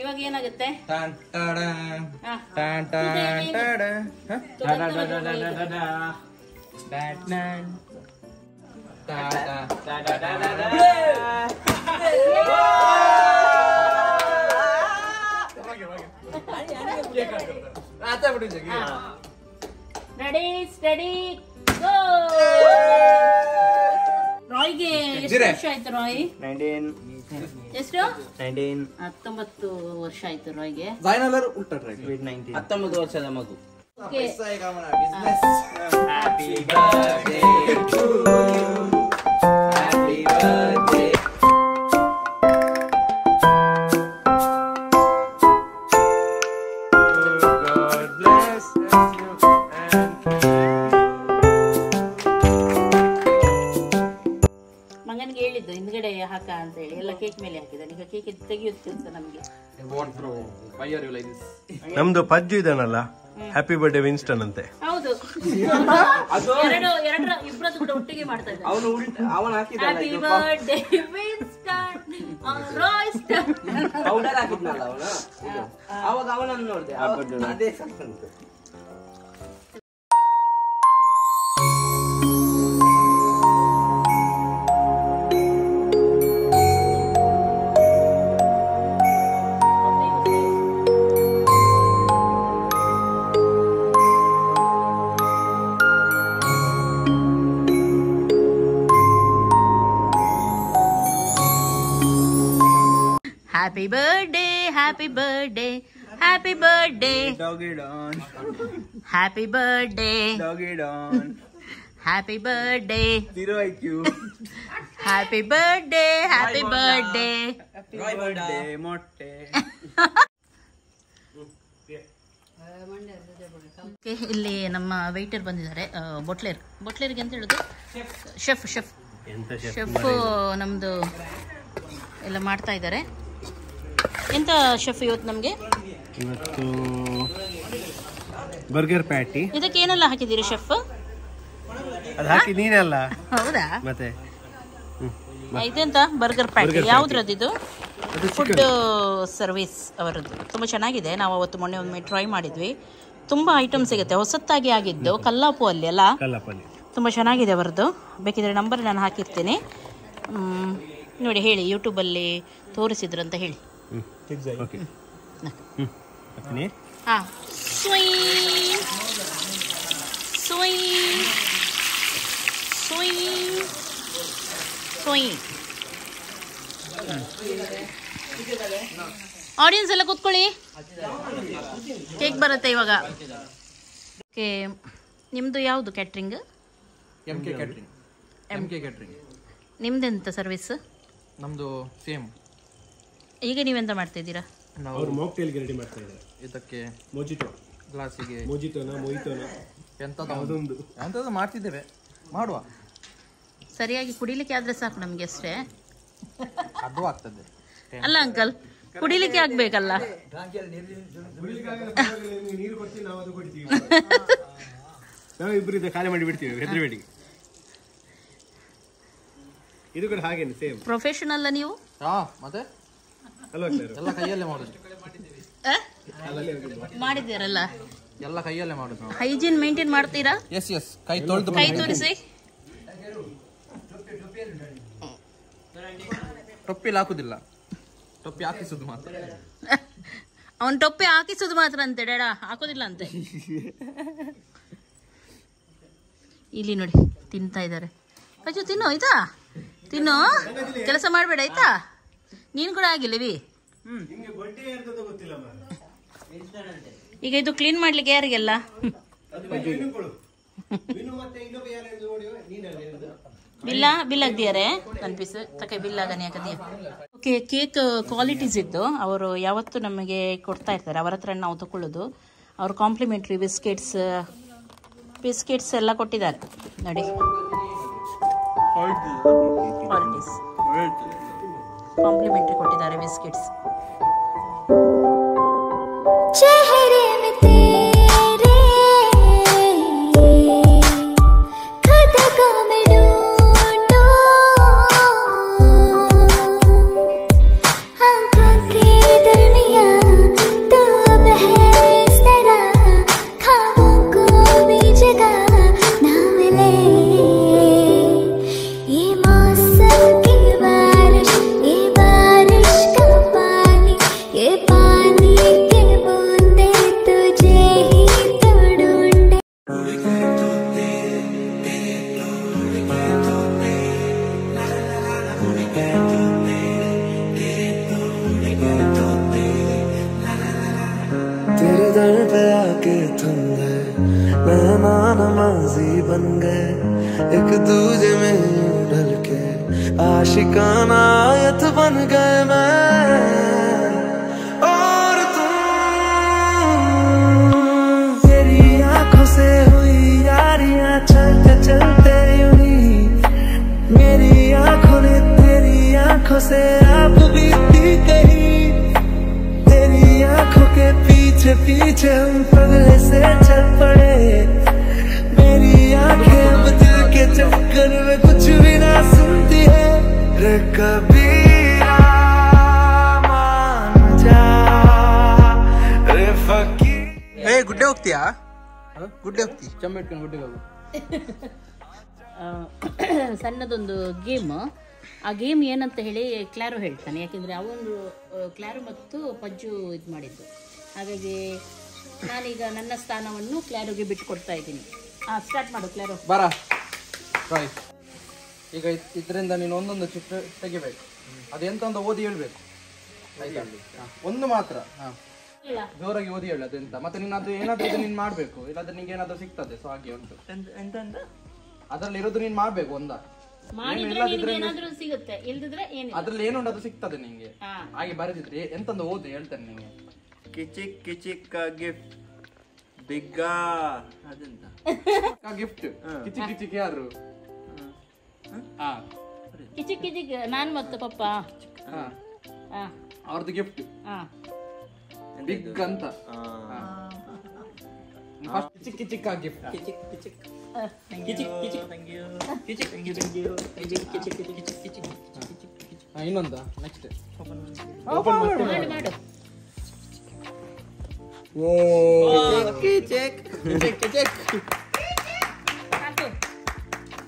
ಇವಾಗ ಏನಾಗುತ್ತೆ? ರೆಡಿ ಸ್ಟಡಿ ಗೋ. ರಾಯ್ಗೆ ಎಷ್ಟು ವರ್ಷ ಆಯ್ತು? ರಾಯ್ 19 ಎಷ್ಟು? 19 ವರ್ಷ ಆಯ್ತು ರಾಯ್ಗೆ. 19 ವರ್ಷದ ಮಗು. Okay, happy birthday to you, happy birthday. God bless you and ಮಗನಿಗೆ ಹೇಳಿದ್ದು ಹಿಂದ್ಗಡೆ ಹಾಕ ಅಂತ ಹೇಳಿ, ಎಲ್ಲ ಕೇಕ್ ಮೇಲೆ ಹಾಕಿದ್ದಾನೆ. ಈಗ ಕೇಕ್ ತೆಗಿಯೋದು ಕೆಲಸ ನಮ್ಗೆ. ನಮ್ದು ಪಜ್ಜು ಇದಾನಲ್ಲ, ಹ್ಯಾಪಿ ಬರ್ಡೇ ವಿನ್ಸ್ಟನ್ ಅಂತೆ. ಹೌದು, ಇಬ್ಬರದ್ದು ಕೂಡ ಒಟ್ಟಿಗೆ ಮಾಡ್ತಾ ಇದ್ದಾರೆ. ಅವನು ಹ್ಯಾಪಿ ಬರ್ಡೇ ಪೌಡರ್ ಹಾಕಿದ್ನಲ್ಲ ಅವನು, ಅವಾಗ ಅವನನ್ನು ನೋಡಿದೆ, ಅದೇ ಸಂತ. Happy birthday, happy birthday, happy birthday. Doggy don. Happy birthday. Doggy don. Happy birthday. Zero IQ. Happy birthday, happy birthday. Happy birthday, motte. ಇಲ್ಲಿ ನಮ್ಮ ವೇಟರ್ ಬಂದಿದ್ದಾರೆ, ಬೊಟ್ಲೇರ್ಗೆ ಅಂತ ಹೇಳುದು, ಶೆಫ್ ನಮ್ದು ಎಲ್ಲ ಮಾಡ್ತಾ ಇದ್ದಾರೆ. ಎಂತ ಶೆಫ್ ಇವತ್ತು ನಮಗೆ? ಇವತ್ತು ಬರ್ಗರ್ ಪ್ಯಾಟಿ. ಇದಕ್ಕೆ ಏನೆಲ್ಲ ಹಾಕಿದ್ದೀರಿ ಶೆಫ್? ಅದು ಹಾಕಿ ನೀನಲ್ಲ. ಹೌದಾ? ಮತ್ತೆ ಇದೆಂತ ಬರ್ಗರ್ ಪ್ಯಾಟಿ? ಯಾವ್ದ್ರದ್ದು ಇದು? ಫುಡ್ ಸರ್ವಿಸ್ ಅವರದ್ದು. ತುಂಬ ಚೆನ್ನಾಗಿದೆ. ನಾವು ಅವತ್ತು ಮೊನ್ನೆ ಒಮ್ಮೆ ಟ್ರೈ ಮಾಡಿದ್ವಿ. ತುಂಬ ಐಟಮ್ ಸಿಗುತ್ತೆ, ಹೊಸತ್ತಾಗಿ ಆಗಿದ್ದು, ಕಲ್ಲಾಪು ಅಲ್ಲಿ ಅಲ್ಲ, ತುಂಬ ಚೆನ್ನಾಗಿದೆ ಅವರದ್ದು. ಬೇಕಿದ್ರೆ ನಂಬರ್ ನಾನು ಹಾಕಿರ್ತೀನಿ, ನೋಡಿ ಹೇಳಿ, ಯೂಟ್ಯೂಬಲ್ಲಿ ತೋರಿಸಿದ್ರು ಅಂತ ಹೇಳಿ. ಹಾಂ, ಆಡಿಯನ್ಸ್ ಎಲ್ಲ ಕೂತ್ಕೊಳ್ಳಿ, ಕೇಕ್ ಬರುತ್ತೆ ಇವಾಗ. ಓಕೆ, ನಿಮ್ಮದು ಯಾವುದು ಕ್ಯಾಟ್ರಿಂಗ್? MK catering. ನಿಮ್ದೆಂತ ಸರ್ವಿಸ್? ನಮ್ಮದು ಸೇಮ್. ಈಗ ನೀವೆಂತ ಮಾಡ್ತಿದ್ದೀರಾ? ನಾವು ಮಾಕ್ಟೇಲ್ಗೆ ರೆಡಿ ಮಾಡ್ತಾ ಇದ್ದಾರೆ. ಇದಕ್ಕೆ ಮೊಜಿಟೋ ಗ್ಲಾಸಿಗೆ ಮೊಯಿತೋನ ಎಂಥದ್ದು ಮಾಡ್ತಿದ್ದೇವೆ, ಮಾಡುವ. ಸರಿಯಾಗಿ ಕುಡಿಲಿಕ್ಕೆ ಆದ್ರೆ ಸಾಕು ನಮಗೆ ಅಷ್ಟೇ. ಅದು ಆಗ್ತದೆ ಅಲ್ಲ ಅಂಕಲ್, ಕುಡಿಲಿಕ್ಕೆ ಆಗ್ಬೇಕಲ್ಲ. ನೀರು ಕೊಡ್ತೀವಿ, ನಾವು ಅದು ಕೊಡ್ತೀವಿ. ನಾವು ಇಬ್ಬರು ಖಾಲಿ ಮಾಡಿ ಬಿಡ್ತೀವಿ, ಹೆದರಬೇಡಿ. ಇದು ಕೂಡ ಹಾಗೇನೆ ಸೇಮ್. ಪ್ರೊಫೆಷನಲ್ ನೀವು? ಮತ್ತೆ ಅಲ್ವಾ ಎಲ್ಲ ಕೈಯಲ್ಲೇ ಮಾಡೋದು. ಮಾಡಿದ್ದೀರಲ್ಲ, ಎಲ್ಲ ಕೈಯಲ್ಲೇ ಮಾಡೋದು. ಹೈಜೀನ್ ಮೇಂಟೈನ್ ಮಾಡ್ತೀರಾ? ಎಸ್ ಕೈ ತೊಳೆದು. ಕೈ ತೋರಿಸಿ. ಟೊಪ್ಪಿಲಿ ಹಾಕುದಿಲ್ಲ, ಟೊಪ್ಪಿ ಹಾಕಿಸುದು ಮಾತ್ರ. ಅವನ್ ಟೊಪ್ಪೆ ಹಾಕಿಸುದು ಮಾತ್ರ ಅಂತೆ, ಡೇಡ ಹಾಕೋದಿಲ್ಲ ಅಂತೆ. ಇಲ್ಲಿ ನೋಡಿ ತಿಂತಾ ಇದ್ದಾರೆ. ಅಜ್ಜು ತಿನ್ನು, ಆಯ್ತಾ? ತಿನ್ನು, ಕೆಲಸ ಮಾಡಬೇಡ ಆಯ್ತಾ? ನೀನು ಕೂಡ ಆಗಿಲ್ಲವಿ. ಈಗ ಇದು ಕ್ಲೀನ್ ಮಾಡ್ಲಿಕ್ಕೆ ಯಾರಿಗೆಲ್ಲ? ಬಿಲ್ ಆಗ್ದಿಯಾರೆ ನನ್ನ ಪೀಸ್ ತಕ್ಕೆ ಬಿಲ್ ಆಗನೆ ಹಾಕದಿಯ. ಓಕೆ, ಕೇಕ್ ಕ್ವಾಲಿಟೀಸ್ ಇದ್ದು ಅವರು ಯಾವತ್ತು ನಮಗೆ ಕೊಡ್ತಾ ಇರ್ತಾರೆ, ಅವರ ಹತ್ರ ನಾವು ತಗೊಳ್ಳೋದು. ಅವರು ಕಾಂಪ್ಲಿಮೆಂಟ್ರಿ ಬಿಸ್ಕೆಟ್ಸ್ ಎಲ್ಲ ಕೊಟ್ಟಿದ್ದಾರೆ ನೋಡಿ. ಕ್ವಾಲಿಟೀಸ್ ಕಾಂಪ್ಲಿಮೆಂಟ್ರಿ ಕೊಟ್ಟಿದ್ದಾರೆ ಬಿಸ್ಕೆಟ್ಸ್. बन गए एक दूजे में ढल के, आशिकाना आयत बन गए मैं और तुम। तेरी आंखों से हुई यारियां चलते चलते यूं ही, मेरी आंखों ने तेरी आंखों से आप बीती कहीं। तेरी आंखों के पीछे पीछे हम पगले से चल पड़े, ಹೋಗ್ತೀಯಾ? ಗುಡ್ಡೆ ಹೋಗ್ತಿ? ಚಮ್ಮ ಇಟ್ಕೊಂಡು ಗುಡ್ಡೆಗೆ ಹೋಗು. ಸಣ್ಣದೊಂದು ಗೇಮ್. ಆ ಗೇಮ್ ಏನಂತ ಹೇಳಿ ಕ್ಲಾರು ಹೇಳ್ತಾನೆ, ಯಾಕೆಂದರೆ ಅವನು ಕ್ಲಾರು ಮತ್ತು ಪಜ್ಜು ಇದು ಮಾಡಿದ್ದು. ಹಾಗಾಗಿ ನಾನೀಗ ನನ್ನ ಸ್ಥಾನವನ್ನು ಕ್ಲಾರುಗೆ ಬಿಟ್ಟು ಕೊಡ್ತಾ ಇದ್ದೀನಿ. ಸ್ಟಾರ್ಟ್ ಮಾಡು ಕ್ಲಾರು. ಬರ ಟ್ರೈ. ಈಗ ಇದರಿಂದ ನೀನು ಒಂದೊಂದು ಚಿತ್ರ ತೆಗಿಬೇಕು. ಅದೆಂತ ಅಂತ ಓದಿ ಹೇಳ್ಬೇಕು, ಆಯ್ತಾ? ಒಂದು ಮಾತ್ರ ಜೋರಾಗಿ ಓದಿ ಹೇಳು ಅದೆಂತ. ಮತ್ತೆ ನೀನು ಅದು ಏನಾದ್ರೂ ಇದು ನೀನು ಮಾಡಬೇಕು, ಇಲ್ಲಾಂದ್ರೆ ನಿಂಗೆ ಏನಾದ್ರೂ ಸಿಗ್ತದೆ. ಸೊ ಹಾಗೆ ಉಂಟು, ಅದ್ರಲ್ಲಿ ಇರೋದು ನೀನು ಮಾಡ್ಬೇಕು. ಸಿಗುತ್ತೆ, ಇಲ್ದಿದ್ರೆ ಏನಿಲ್ಲ. ಅದ್ರಲ್ಲಿ ಏನುಂಟು ಅದು ಸಿಗ್ತದೆ ನಿಂಗೆ. ಹಾಗೆ ಬರೆದಿದ್ರೆ ಎಂತಂದು ಓದಿ ಹೇಳ್ತೇನೆ ನಿಂಗೆ. ಕಿಚಿಕ್ ಕಿಚಿಕ್ ಗಿಫ್ಟ್ ಬಿಗ್ಗ ಅದೆಂತ ಗಿಫ್ಟ್. ಕಿಚಿಕ್ ಕಿಚಿಕ್ ಯಾರು? ಕಿಚಿಕ್ ಕಿಚಿಕ್ ನಾನು ಮತ್ತು ಪಪ್ಪ ಅವ್ರದ್ದು ಗಿಫ್ಟ್ ಬಿಗ್ ಅಂತ. ಕಿಚಿಕ್ ಕಿಚಿಕ್ ಗಿಫ್ಟ್. ಕಿಚಿಕ್ ಕಿಚಿಕ್ ಇನ್ನೊಂದ ನೆಕ್ಸ್ಟ್ ಮಾಡು.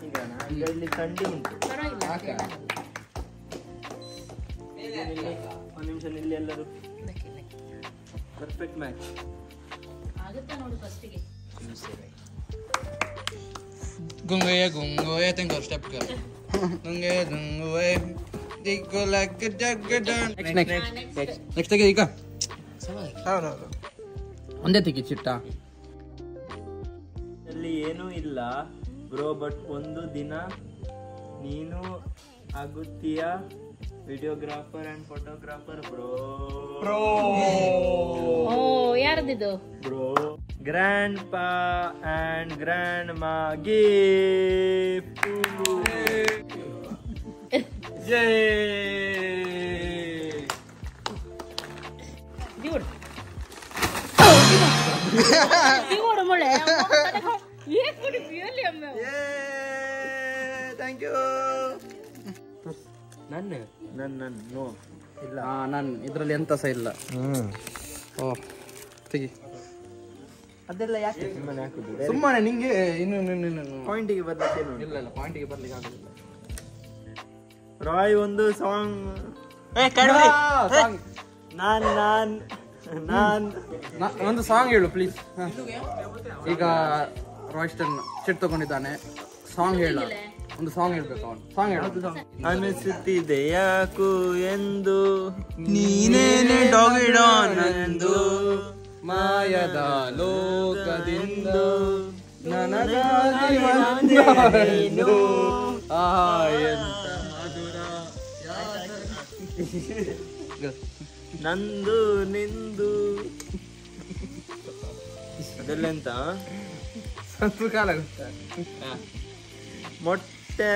ಈಗ ಇಲ್ಲಿ ಥಂಡಿ ಉಂಟು. ಒಂದು ನಿಮಿಷ ನಿಲ್ಲಿ ಎಲ್ಲರೂ. ಪರ್ಫೆಕ್ಟ್ ಮ್ಯಾಚ್ ಆಗುತ್ತಾ ನೋಡು ಫಸ್ಟಿಗೆ. ಗುಂಗೋಯ ಗುಂಗೋಯ ತೆಂಗೋ ಸ್ಟೆಪ್ ಕರ್ ಗುಂಗೋಯ ಗುಂಗೋಯ ದಿಗ್ಗೋ ಲಗ್ ಜಗ್ ಡನ್. ನೆಕ್ಸ್ಟ್ ತೆಗೆ ಈಗ. ಹೌದೌದು, ಒಂದೇ ತೆಗಿ ಚಿಟ್ಟ. ಅಲ್ಲಿ ಏನೂ ಇಲ್ಲ ಬ್ರೋ, ಬಟ್ ಒಂದು ದಿನ ನೀನು ಆಗುತ್ತೀಯ ವಿಡಿಯೋಗ್ರಾಫರ್ ಅಂಡ್ ಫೋಟೋಗ್ರಾಫರ್ ಬ್ರೋ. ಓ ಯಾರದಿದು? Bro grandpa and grandma gift. Thank you. ನನ್ನ ನೋ ಇಲ್ಲ, ನಾನು ಇದರಲ್ಲಿ ಎಂತ ಸಹ ಇಲ್ಲ. ಓ ತೆಗಿ. ಅದೆಲ್ಲ ಯಾಕೆ ಸುಮ್ಮನೆ ಹಾಕುದು? ಸುಮ್ಮನೆ ನಿಂಗೆ ಇನ್ನು ಪಾಯಿಂಟಿಗೆ ಬರ್ಲಿಕ್ಕೆ ಇಲ್ಲ ಇಲ್ಲ, ಪಾಯಿಂಟಿಗೆ ಬರ್ಲಿಕ್ಕೆ ಆಗುದಿಲ್ಲ. ರಾಯ್ ಒಂದು ಸಾಂಗ್. ಒಂದು ಸಾಂಗ್ ಹೇಳು ಪ್ಲೀಸ್. ಈಗ ರಾಯ್ಸ್ಟನ್ ಚಿಟ್ ತಗೊಂಡಿದ್ದಾನೆ, ಸಾಂಗ್ ಹೇಳ. ಒಂದು ಸಾಂಗ್ ಹೇಳ್ಬೇಕು ಅವನು. ಸಾಂಗ್ ಹೇಳು. ಅನಿಸುತ್ತಿದೆ ಯಾಕು ಎಂದು ನೀನೇನೆ ಡಾಗಿಡಾನಂದು ಮಾಯದ ಲೋಕದಿಂದ ನನಗಾಗಿ ನೀನು. ಎಂತ ಮಧುರ ನಂದು ನಿಂದು ಅದೆಲ್ಲ ಎಂತ ಸ್ವಲ್ಪ ಕಾಲ ಮೊಟ್ಟೆ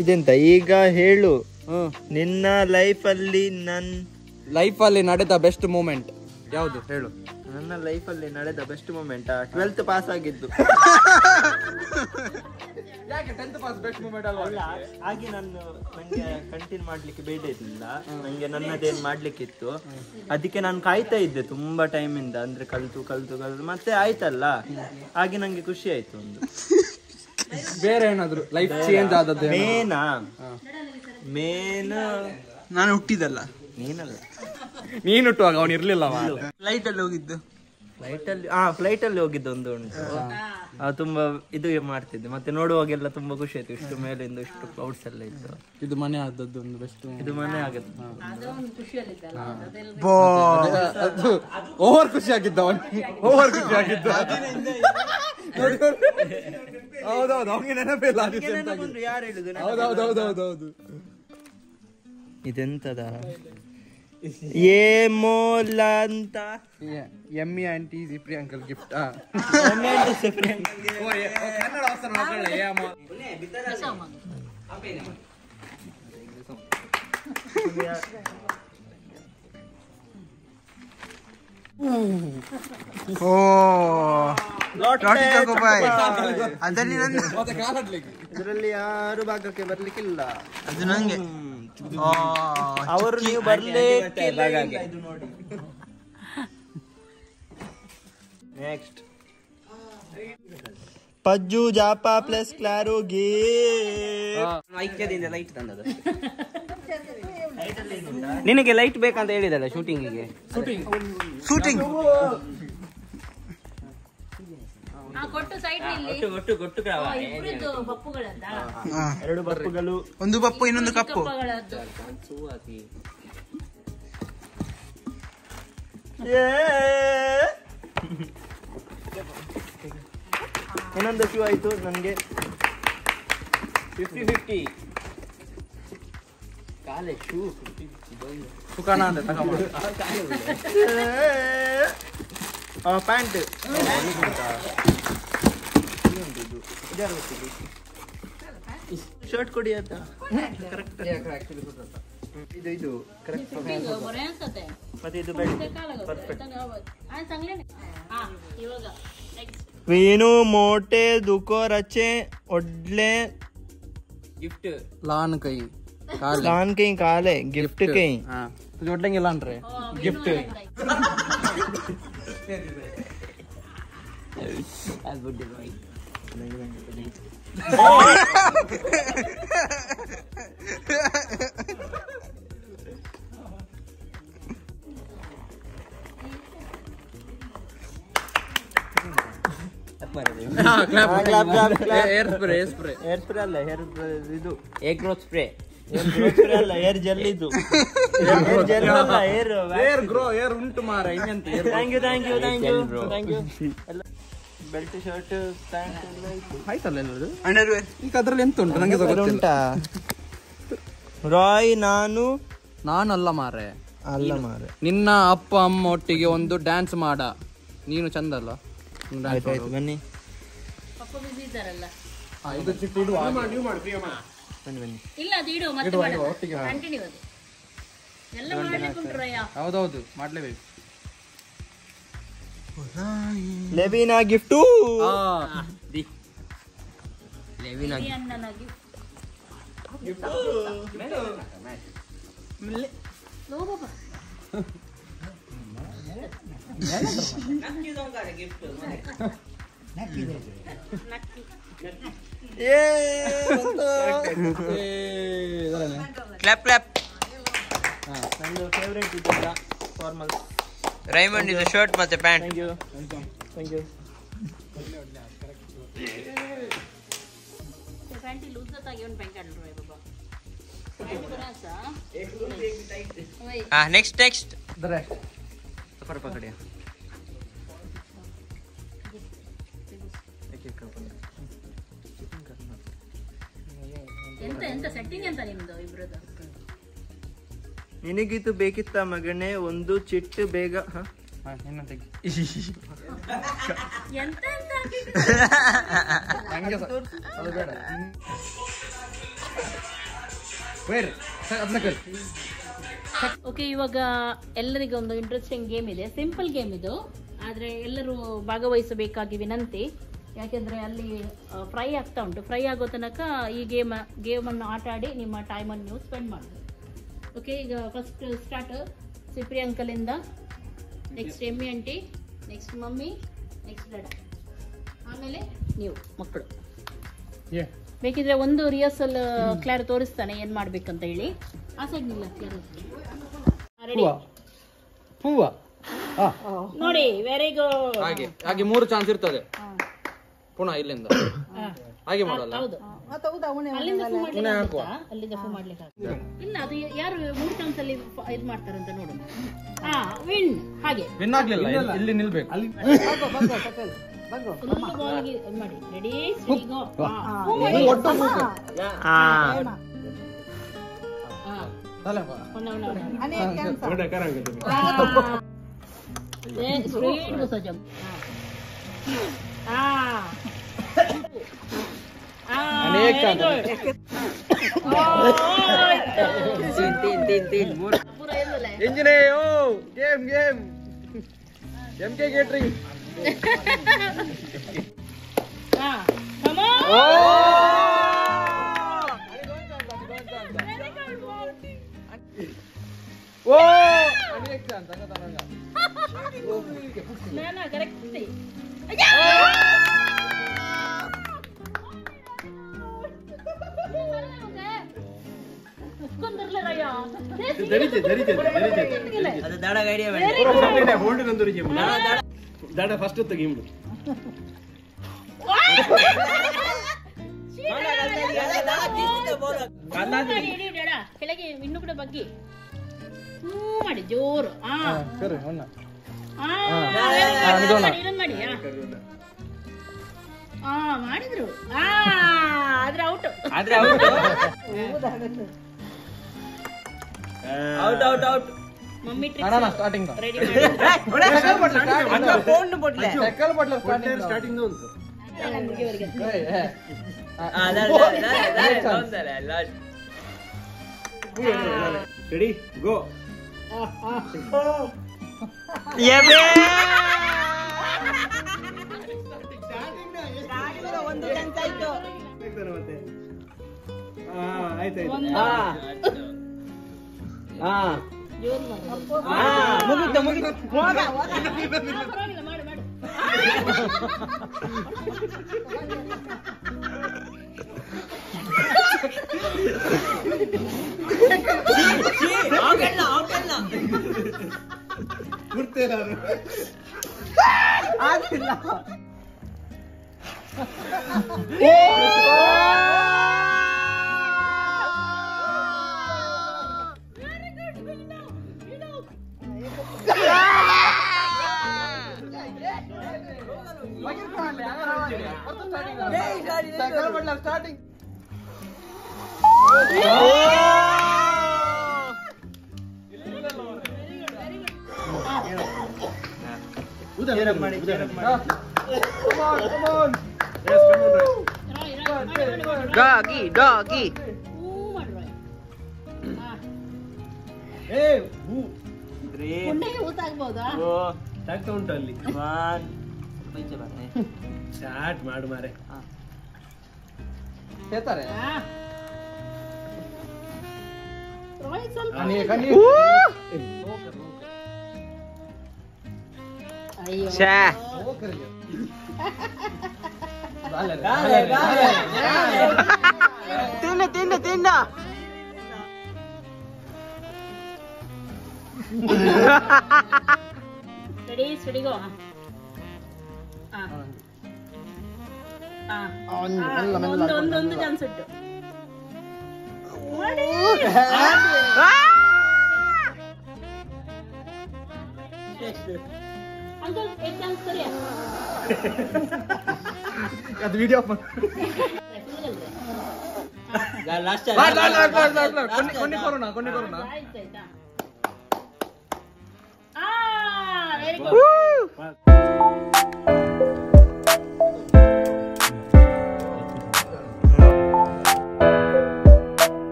ಇದೆಂತ ಈಗ ಹೇಳು. ನಿನ್ನ ಲೈಫಲ್ಲಿ ಲೈಫಲ್ಲಿ ನಡೆದ ಬೆಸ್ಟ್ ಮೂಮೆಂಟ್ ಯಾವುದು ಹೇಳು? ನನ್ನ ಲೈಫಲ್ಲಿ ನಡೆದ ಬೆಸ್ಟ್ ಮೂಮೆಂಟ್ 12th ಪಾಸ್ ಆಗಿದ್ದು. ಯಾಕೆ 10th ಪಾಸ್ ಬೆಸ್ಟ್ ಮೂಮೆಂಟ್ ಅಲ್ವಾ? ಹಾಗೆ ನಂಗೆ ಕಂಟಿನ್ಯೂ ಮಾಡ್ಲಿಕ್ಕೆ ಬೇಡ ಇರ್ಲಿಲ್ಲ, ನಂಗೆ ನನ್ನದೇನು ಮಾಡ್ಲಿಕ್ಕಿತ್ತು. ಅದಕ್ಕೆ ನಾನು ಕಾಯ್ತಾ ಇದ್ದೆ ತುಂಬಾ ಟೈಮಿಂದ, ಅಂದ್ರೆ ಕಲ್ತು ಮತ್ತೆ ಆಯ್ತಲ್ಲ, ಹಾಗೆ ನಂಗೆ ಖುಷಿ ಆಯ್ತು. ಒಂದು ಬೇರೆ ಏನಾದ್ರು ಲೈಫ್ ಚೇಂಜ್ ಆದದ್ದು? ಮೇನ್ ನಾನು ಹುಟ್ಟಿದಲ್ಲ, ನೀನಲ್ಲ, ನೀನು ಹುಟ್ಟುವಾಗ ಅವನು ಇರ್ಲಿಲ್ಲ. ಫ್ಲೈಟ್ ಅಲ್ಲಿ ಹೋಗಿದ್ದು. ಫ್ಲೈಟ್ ಅಲ್ಲಿ ಹೋಗಿದ್ದು ಒಂದು ಉಂಟು, ತುಂಬಾ ಇದು ಮಾಡ್ತಿದ್ದೆ. ಮತ್ತೆ ನೋಡುವಾಗೆಲ್ಲ ತುಂಬಾ ಖುಷಿ ಆಯ್ತು, ಇಷ್ಟು ಮೇಲಿಂದ ಇಷ್ಟು ಕ್ಲೌಡ್ಸ್ ಎಲ್ಲ ಇತ್ತು. ಇದು ಮನೆ ಆದದ್ದು ಒಂದು ಬೆಸ್ಟ್. ಇದು ಮನೆ ಆಗುತ್ತೆ. ಅದು ಓವರ್ ಖುಷಿ ಆಗಿದ್ದ ಅವನಿಗೆ, ಓವರ್ ಖುಷಿ ಆಗಿದ್ದ. ಹೌದೌದು, ಅವನಿಗೆ ನೆನಪಿಲ್ಲ. ಯಾರು ಹೇಳಿದ್ರು? ಹೌದೌದೌದೌದೌದು. ಇದೆಂತದ ಏಮೋಲ ಅಂತ ಎಮ್ಮಿ ಆಂಟಿ ಜಿಪ್ರಿ ಅಂಕಲ್ ಗಿಫ್ಟ್. ಇದರಲ್ಲಿ ಯಾರು ಭಾಗಕ್ಕೆ ಬರ್ಲಿಕ್ಕಿಲ್ಲ. ಅದು ನಂಗೆ ಅವರು ನೀವು ಬರ್ಲೇ ನೆಕ್ಸ್ಟ್ ಪಜ್ಜು ಜಾಪ ಪ್ಲಸ್ ಕ್ಲಾರು ಗೇ ಐಕ್ಯದಿಂದ ಲೈಟ್ ತಂದದ. ನಿನಗೆ ಲೈಟ್ ಬೇಕಂತ ಹೇಳಿದಲ್ಲ ಶೂಟಿಂಗಿಗೆ. ಶೂಟಿಂಗ್ ಎರಡು ಬಪ್ಪುಗಳು, ಒಂದು ಬಪ್ಪು ಇನ್ನೊಂದು ಕಪ್ಪು. ಇನ್ನೊಂದು ಶೂ ಆಯ್ತು ನನಗೆ 50-50. ಕಾಲೇ ಶೂ 50-50 ಸುಖಾನ ಅಂತ ತಗೊಂಡು ಪ್ಯಾಂಟ್ ಶರ್ಟ್ ಕೊಡಿ ಆಯ್ತಾ. ಕರೆಕ್ಟ್ ಇದು ಇದು ಕರೆಕ್ಟ್ ಮತ್ತೆ ಇದು ಪರ್ಫೆಕ್ಟ್. ವೇಣು ಮೋಟೆ ದುಕೋ ರಚೆ ಒಡ್ಲೆ ಗಿಫ್ಟ್ ಲಾನ್ ಕೈ ಲಾನ್ ಕೈ ಕಾಲೆ ಗಿಫ್ಟ್ ಕೈ ಜೊಡ್ಲಂಗಿಲ್ಲ ಅನ್ರಿ ಗಿಫ್ಟ್. ಏರ್ ಸ್ಪ್ರೇ ಅಲ್ಲ ಹೇರ್ ಇದು ಏರ್ ಗ್ರೋತ್ ಸ್ಪ್ರೇ ಅಲ್ಲ ಏರ್ ಜೆಲ್ ಇದು ಜೆಲ್ ಅಲ್ಲ ಏರ್ ಉಂಟು ಮಾರ ಇನ್ನೆಂತ. Thank you. Belt shirt pant ಎಲ್ಲ ಆಯ್ತಲ್ಲ ಎಲ್ಲದು ಅಂಡರ್ವೇರ್. ಈಗ ಅದ್ರಲ್ಲಿ ಎಂತ ಉಂಟು ನಂಗೆ ಉಂಟಾ? ರಾಯ್ ನಾನಲ್ಲ ಮಾರೆ, ಅಲ್ಲ ಮಾರೆ. ನಿನ್ನ ಅಪ್ಪ ಅಮ್ಮ ಒಟ್ಟಿಗೆ ಒಂದು ಡ್ಯಾನ್ಸ್ ಮಾಡ. ನೀನು ಚಂದ ಅಲ್ಲ? ಆಯ್ತು ಬನ್ನಿ ಇದು ಚಿಟ್ಟು ಇಡುವ. ಬನ್ನಿ. ಹೌದೌದು ಮಾಡ್ಲೇಬೇಕು. ಲೆವಿನಾ ಗಿಫ್ಟು. ಕ್ಲಾಪ್ ನಂದು ಫೇವರೇಟ್ ಇದೆಲ್ಲ ಫಾರ್ಮಲ್. ರೈಮಂಡ್ ಇದು ಶರ್ಟ್ ಮತ್ತೆ ಪ್ಯಾಂಟ್. Thank you. ನೆಕ್ಸ್ಟ್ ನಿನಗಿದು ಬೇಕಿತ್ತ ಮಗನೇ ಒಂದು ಚಿಟ್ಟು ಬೇಗ. ಓಕೆ, ಇವಾಗ ಎಲ್ಲರಿಗೂ ಒಂದು ಇಂಟ್ರೆಸ್ಟಿಂಗ್ ಗೇಮ್ ಇದೆ. ಸಿಂಪಲ್ ಗೇಮ್ ಇದು, ಆದರೆ ಎಲ್ಲರೂ ಭಾಗವಹಿಸಬೇಕಾಗಿ ವಿನಂತಿ. ಯಾಕೆಂದರೆ ಅಲ್ಲಿ ಫ್ರೈ ಆಗ್ತಾ ಉಂಟು. ಫ್ರೈ ಆಗೋ ತನಕ ಈ ಗೇಮನ್ನು ಆಟ ಆಡಿ ನಿಮ್ಮ ಟೈಮನ್ನು ನೀವು ಸ್ಪೆಂಡ್ ಮಾಡಬೇಕು. ಓಕೆ, ಈಗ ಫಸ್ಟ್ ಸ್ಟಾರ್ಟ್ ಸಿಪ್ರಿ ಅಂಕಲಿಂದ, ನೆಕ್ಸ್ಟ್ ಎಮ್ಮಿ ಆಂಟಿ, ನೆಕ್ಸ್ಟ್ ಮಮ್ಮಿ, ನೆಕ್ಸ್ಟ್ ಡ್ಯಾಡ, ಆಮೇಲೆ ನೀವು ಮಕ್ಕಳು. ಬೇಕಿದ್ರೆ ಒಂದು ರಿಹರ್ಸಲ್ ಕ್ಲಾರ್ ತೋರಿಸ್ತಾನೆ ಏನು ಮಾಡ್ಬೇಕಂತ ಹೇಳಿ. ಆ ಸೈಡ್ ನಿಲ್ಲ ಕ್ಲಾರ್. ರೆಡಿ? ನೋಡಿ, ವೆರಿ ಗುಡ್. ಹಾಗೆ 3 ಚಾನ್ಸ್ ಇರ್ತದೆ. ಪುನಃ ಇಲ್ಲಿಂದ ಹಾಗೆ ಮಾಡಲ್ಲ. ಹೌದು, ಅಲ್ಲಿಂದ ಫೂ ಮಾಡ್ಲಿಕ್ಕೆ ಇಲ್ಲ. ಅದು ಯಾರು 3 ಚಾನ್ಸ್ ಅಲ್ಲಿ ಇದು ಮಾಡ್ತಾರಂತ ನೋಡು. ವಿನ್. ಹಾಗೆ ವಿನ್ ಆಗ್ಲಿಲ್ಲ, ಇಲ್ಲಿ ನಿಲ್ಬೇಕು. ಮಾಡಿ. Ready? MK Catering. Come on. ಅದು ದಾಡಗ ಐಡಿಯಾ ದಾಡ ಫಸ್ಟ್ ತೆಗಿಂಬು ಕೆಳಗೆ ಇನ್ನು ಕೂಡ ಬಗ್ಗೆ ಮಾಡಿ ಜೋರು ಮಾಡಿದ್ರು ಆದ್ರೆ out out out out mummy starting ready starting ಉಂಟು ರೆಡಿ ಗೋ ಒಂದು ಚಾನ್ಸ್ ಆಯ್ತು ಮತ್ತೆ ಆಯ್ತಾಯ್ತು ಮುಗಿತು ಮುಗಿತು ಸ್ಟಾರ್ಟಿಂಗ್ ಡಾಗಿ ಡಾಗಿ ಊತಾಗ್ಬೋದಾ ಆಗ್ತಾ ಉಂಟು ಅಲ್ಲಿ ಸ್ಟಾರ್ಟ್ ಮಾಡು ಮಾರೆ ಹೇಳ್ತಾರೆ ತಿನ್ನ ತಿನ್ನ ತಿನ್ನ ರೆಡಿ ಸ್ಟಡಿಗೋ ಒಂದು ಚಾನ್ಸ್ ಇಟ್ಟು ಅಂಕಲ್ एक ಚಾನ್ಸ್ ಕರಿಯ ಅದು ವಿಡಿಯೋ ಲಾಸ್ಟ್ ಕೊನೆ ಕೊರೋನಾ ಆಯ್ತಾಯ್ತಾ ವೆರಿ ಗುಡ್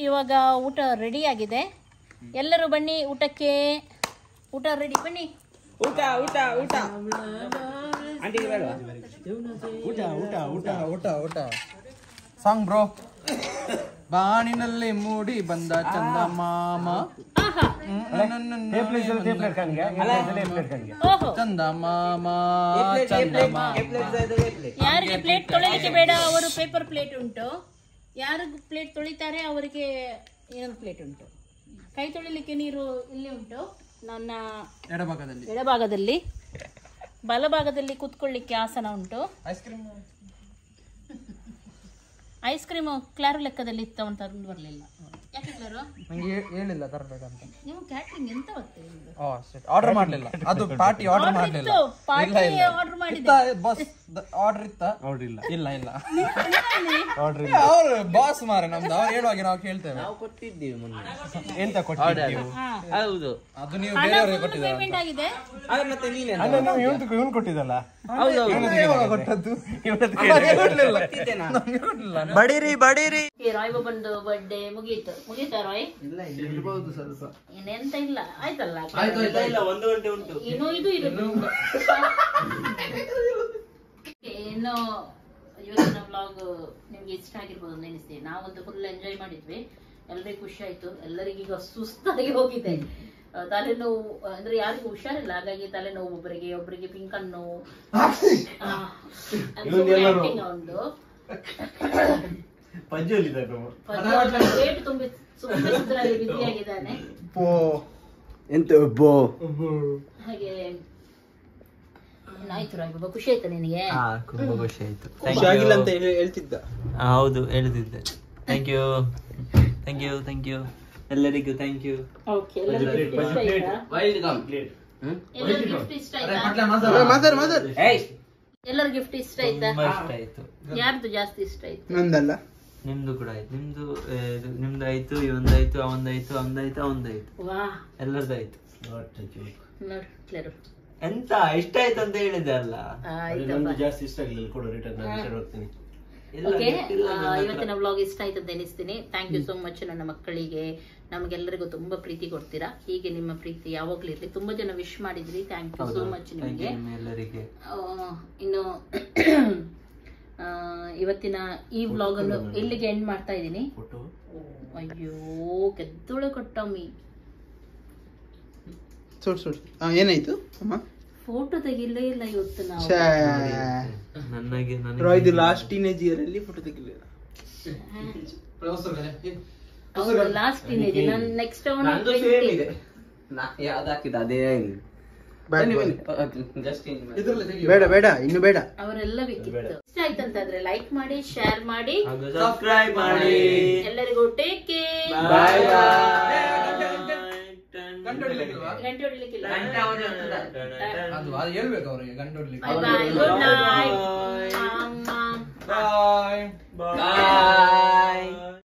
ಇವಾಗ ಊಟ ರೆಡಿ ಆಗಿದೆ. ಎಲ್ಲರೂ ಬನ್ನಿ ಊಟಕ್ಕೆ. ಊಟ ರೆಡಿ, ಬನ್ನಿ. ಊಟ ಊಟ ಊಟ ಆಂಟಿಗೆ ಬೇಡವಾ? ಊಟ ಊಟ ಊಟ ಊಟ ಊಟ ಸಾಂಗ್ ಬ್ರೋ. ಬಾಣಿನಲ್ಲಿ ಮೂಡಿ ಬಂದ ಚಂದ ಮಾಮ, ಚಂದ ಮಾಮ ಚಂದ ಮಾಮ. ಯಾರಿಗೆ ಪ್ಲೇಟ್ ತೊಳಿಲಿಕ್ಕೆ ಬೇಡ ಅವರು ಪೇಪರ್ ಪ್ಲೇಟ್ ಉಂಟು. ಯಾರು ಪ್ಲೇಟ್ ತೊಳಿತಾರೆ ಅವರಿಗೆ ಇನ್ನೊಂದು ಪ್ಲೇಟ್ ಉಂಟು. ಕೈ ತೊಳಿಲಿಕ್ಕೆ ನೀರು ಇಲ್ಲಿ ಉಂಟು ನನ್ನ ಎಡಭಾಗದಲ್ಲಿ. ಬಲಭಾಗದಲ್ಲಿ ಕೂತ್ಕೊಳ್ಳಿಕ್ಕೆ ಆಸನ ಉಂಟು. ಐಸ್ ಕ್ರೀಮ್ ಕ್ಲಾರು ಲೆಕ್ಕದಲ್ಲಿ ಇತ್ತು ಅಂತ ಬರಲಿಲ್ಲ. ಯಾಕೆ ಕ್ಲಾರು? ನಂಗೆ ಹೇಳಿಲ್ಲ ತರಬೇಕಂತ. ನೀವು ಕ್ಯಾಟ್ರಿಂಗ್ ಎಂತ ಗೊತ್ತೇ? ಆರ್ಡರ್ ಮಾಡಲಿಲ್ಲ. ಅದು ಪಾರ್ಟಿ ಆರ್ಡರ್ ಮಾಡಲಿಲ್ಲ. ಆರ್ಡರ್ ಮಾಡಿದ್ದೆ. ಬಾಸ್ ಆರ್ಡರ್ ಇತ್ತ? ಆರ್ಡರ್ ಇಲ್ಲ. ಇಲ್ಲ ಇಲ್ಲ ಆರ್ಡರ್ ಇಲ್ಲ. ಅವ್ರು ಬಾಸ್ ಮಾರೆ ನಮ್ದು. ಅವ್ರು ಹೇಳುವಾಗ ನಾವು ಕೇಳ್ತೇವೆ. ನಾವು ಕೊಟ್ಟಿದ್ದೀವಿ ಮೊನ್ನೆ. ಎಂತ ಕೊಟ್ಟಿದ್ದೀವಿ? ಹೌದು, ಅದು ನೀವು ಬೇರೆಯವರಿಗೆ ಕೊಟ್ಟಿದ್ದೀರಾ? ಪೇಮೆಂಟ್ ಆಗಿದೆ. ಆದ್ರೆ ಮತ್ತೆ ನೀನೆ ಅಲ್ಲ, ನಾವು ಇವನು ಕೊಟ್ಟಿದ್ದಲ್ಲ. ಬಡೀರಿ ಬಡೀರಿ. ರಾಯ್ ಬಾಬಂದು ಬರ್ಡೇ ಮುಗೀತಾ ರಾಯ್? ಇರ್ಬೋದು ಸ್ವಲ್ಪ. ಇನ್ನೆಂತ ಇಲ್ಲ ಆಯ್ತಲ್ಲ? ಇಲ್ಲ 1 ಗಂಟೆ ಉಂಟು. ಇನ್ನು ಇದು ಇನ್ನು ಇವತ್ತಿನ ವ್ಲಾಗ್ ನಿಮ್ಗೆ ಇಷ್ಟ ಆಗಿರ್ಬೋದು ಅಂತ ಎನಿಸ್ತೇನೆ. ನಾವಂತೂ ಫುಲ್ ಎಂಜಾಯ್ ಮಾಡಿದ್ವಿ, ಎಲ್ಲರಿಗೂ ಖುಷಿ ಆಯ್ತು. ಎಲ್ಲರಿಗೀಗ ಸುಸ್ತಾಗಿ ಹೋಗಿದೆ, ತಲೆನೋವು ಅಂದ್ರೆ ಯಾರಿಗೂ ಹುಷಾರಿಲ್ಲ, ಹಾಗಾಗಿ ತಲೆನೋವು ಒಬ್ಬರಿಗೆ ಪಿಂಕನ್ನು ಒಂದು ರೇಟ್ ತುಂಬಿ ಸುಮ್ಮನೆ ಬಿಸಿಯಾಗಿದ್ದಾನೆ. ಹಾಗೆ ಆಯ್ತು ರಾಯ್, ಖುಷಿ ಆಯ್ತಾ ನಿನಗೆ? ತುಂಬಾ ಖುಷಿ ಆಯ್ತು. ಆಗಿಲ್ಲ ಅಂತ ಹೇಳ್ತಿದ್ದ. ಹೌದು ಹೇಳ್ತಿದ್ದೆ. ಥ್ಯಾಂಕ್ ಯು ಎಲ್ಲರಿಗೂ ಥ್ಯಾಂಕ್ ಯು. ಎಲ್ಲರ ಗಿಫ್ಟ್ ಇಷ್ಟ ಆಯ್ತಾ? ಇಷ್ಟ ಆಯ್ತು. ಯಾರ್ದು ಜಾಸ್ತಿ ಇಷ್ಟ ಆಯ್ತು? ನಂದಲ್ಲ, ನಿಮ್ದು ಕೂಡ ಆಯ್ತು. ನಿಮ್ದು ಆಯ್ತು, ಇವಂದಾಯ್ತು, ಅವಂದಾಯ್ತು, ಅವಂದಾಯ್ತು, ವಾ ಎಲ್ಲರದಾಯ್ತು. ನೋಡ್ಲರು ಎಂತ ಇಷ್ಟ ಆಯ್ತು ಅಂತ ಹೇಳಿದೆ ಅಲ್ಲ. ಜಾಸ್ತಿ ಇಷ್ಟ ಆಗಲಿಲ್ಲ ಕೊಡು, ರಿಟರ್ನ್ ಹೋಗ್ತೀನಿ. ಇವತ್ತಿನ ವ್ಲಾಗ್ ಇಷ್ಟ ಆಯ್ತು ಅಂತ ಎನಿಸ್ತೀನಿ. Thank you so much. ನನ್ನ ಮಕ್ಕಳಿಗೆ ನಮಗೆಲ್ಲರಿಗೂ ತುಂಬಾ ಪ್ರೀತಿ ಕೊಡ್ತೀರಾ, ಹೀಗೆ ನಿಮ್ಮ ಪ್ರೀತಿ ಯಾವಾಗ್ಲೂ ಇರ್ಲಿ. ತುಂಬಾ ಜನ ವಿಶ್ ಮಾಡಿದ್ರಿ, ಥ್ಯಾಂಕ್ ಯು ಸೋ ಮಚ್ ನಿಮಗೆ ಎಲ್ಲರಿಗೆ. ಇನ್ನು ಇವತ್ತಿನ ಈ ವ್ಲಾಗ್ ಅನ್ನು ಇಲ್ಲಿಗೆ ಎಂಡ್ ಮಾಡ್ತಾ ಇದ್ದೀನಿ. ಅಯ್ಯೋ ಕೆದ್ದೊಳೆ ಕೊಟ್ಟಮ್ಮಿ, ಏನಾಯ್ತು ಅಮ್ಮ? ಫೋಟೋ ತೆಗಿಲೇ ಇಲ್ಲ ಇವತ್ತು ನಾವು. ಇದು ಲಾಸ್ಟ್ ಟೀನೇಜ್ ಇಯರ್ ಅಲ್ಲಿ ಫೋಟೋ ತೆಗಿಲಿಲ್ಲ. Last teenage. ನಾನು ನೆಕ್ಸ್ಟ್ ಯಾವ್ದು ಹಾಕಿದ ಅದೇ ಬೇಡ ಬೇಡ ಇನ್ನು ಬೇಡ. ಅವರೆಲ್ಲ ಬೇಕಿತ್ತು. ಇಷ್ಟ ಆಯ್ತಂತಾದ್ರೆ ಲೈಕ್ ಮಾಡಿ, ಶೇರ್ ಮಾಡಿ, ಸಬ್ಸ್ಕ್ರೈಬ್ ಮಾಡಿ. ಎಲ್ಲರಿಗೂ ಟೇಕ್ ಕೇರ್. ಬಾಯ್ ಗಂಟೆ ಹೊಡಿಲಿಕ್ಕಿಲ್ಲ. ಅದು ಹೇಳ್ಬೇಕು ಅವ್ರಿಗೆ ಗಂಟೆ ಹೊಡಿಲಿಕ್ಕೆ. ಬಾಯ್ ಬಾಯ್, ಗುಡ್ ನೈಟ್. ಬಾಯ್.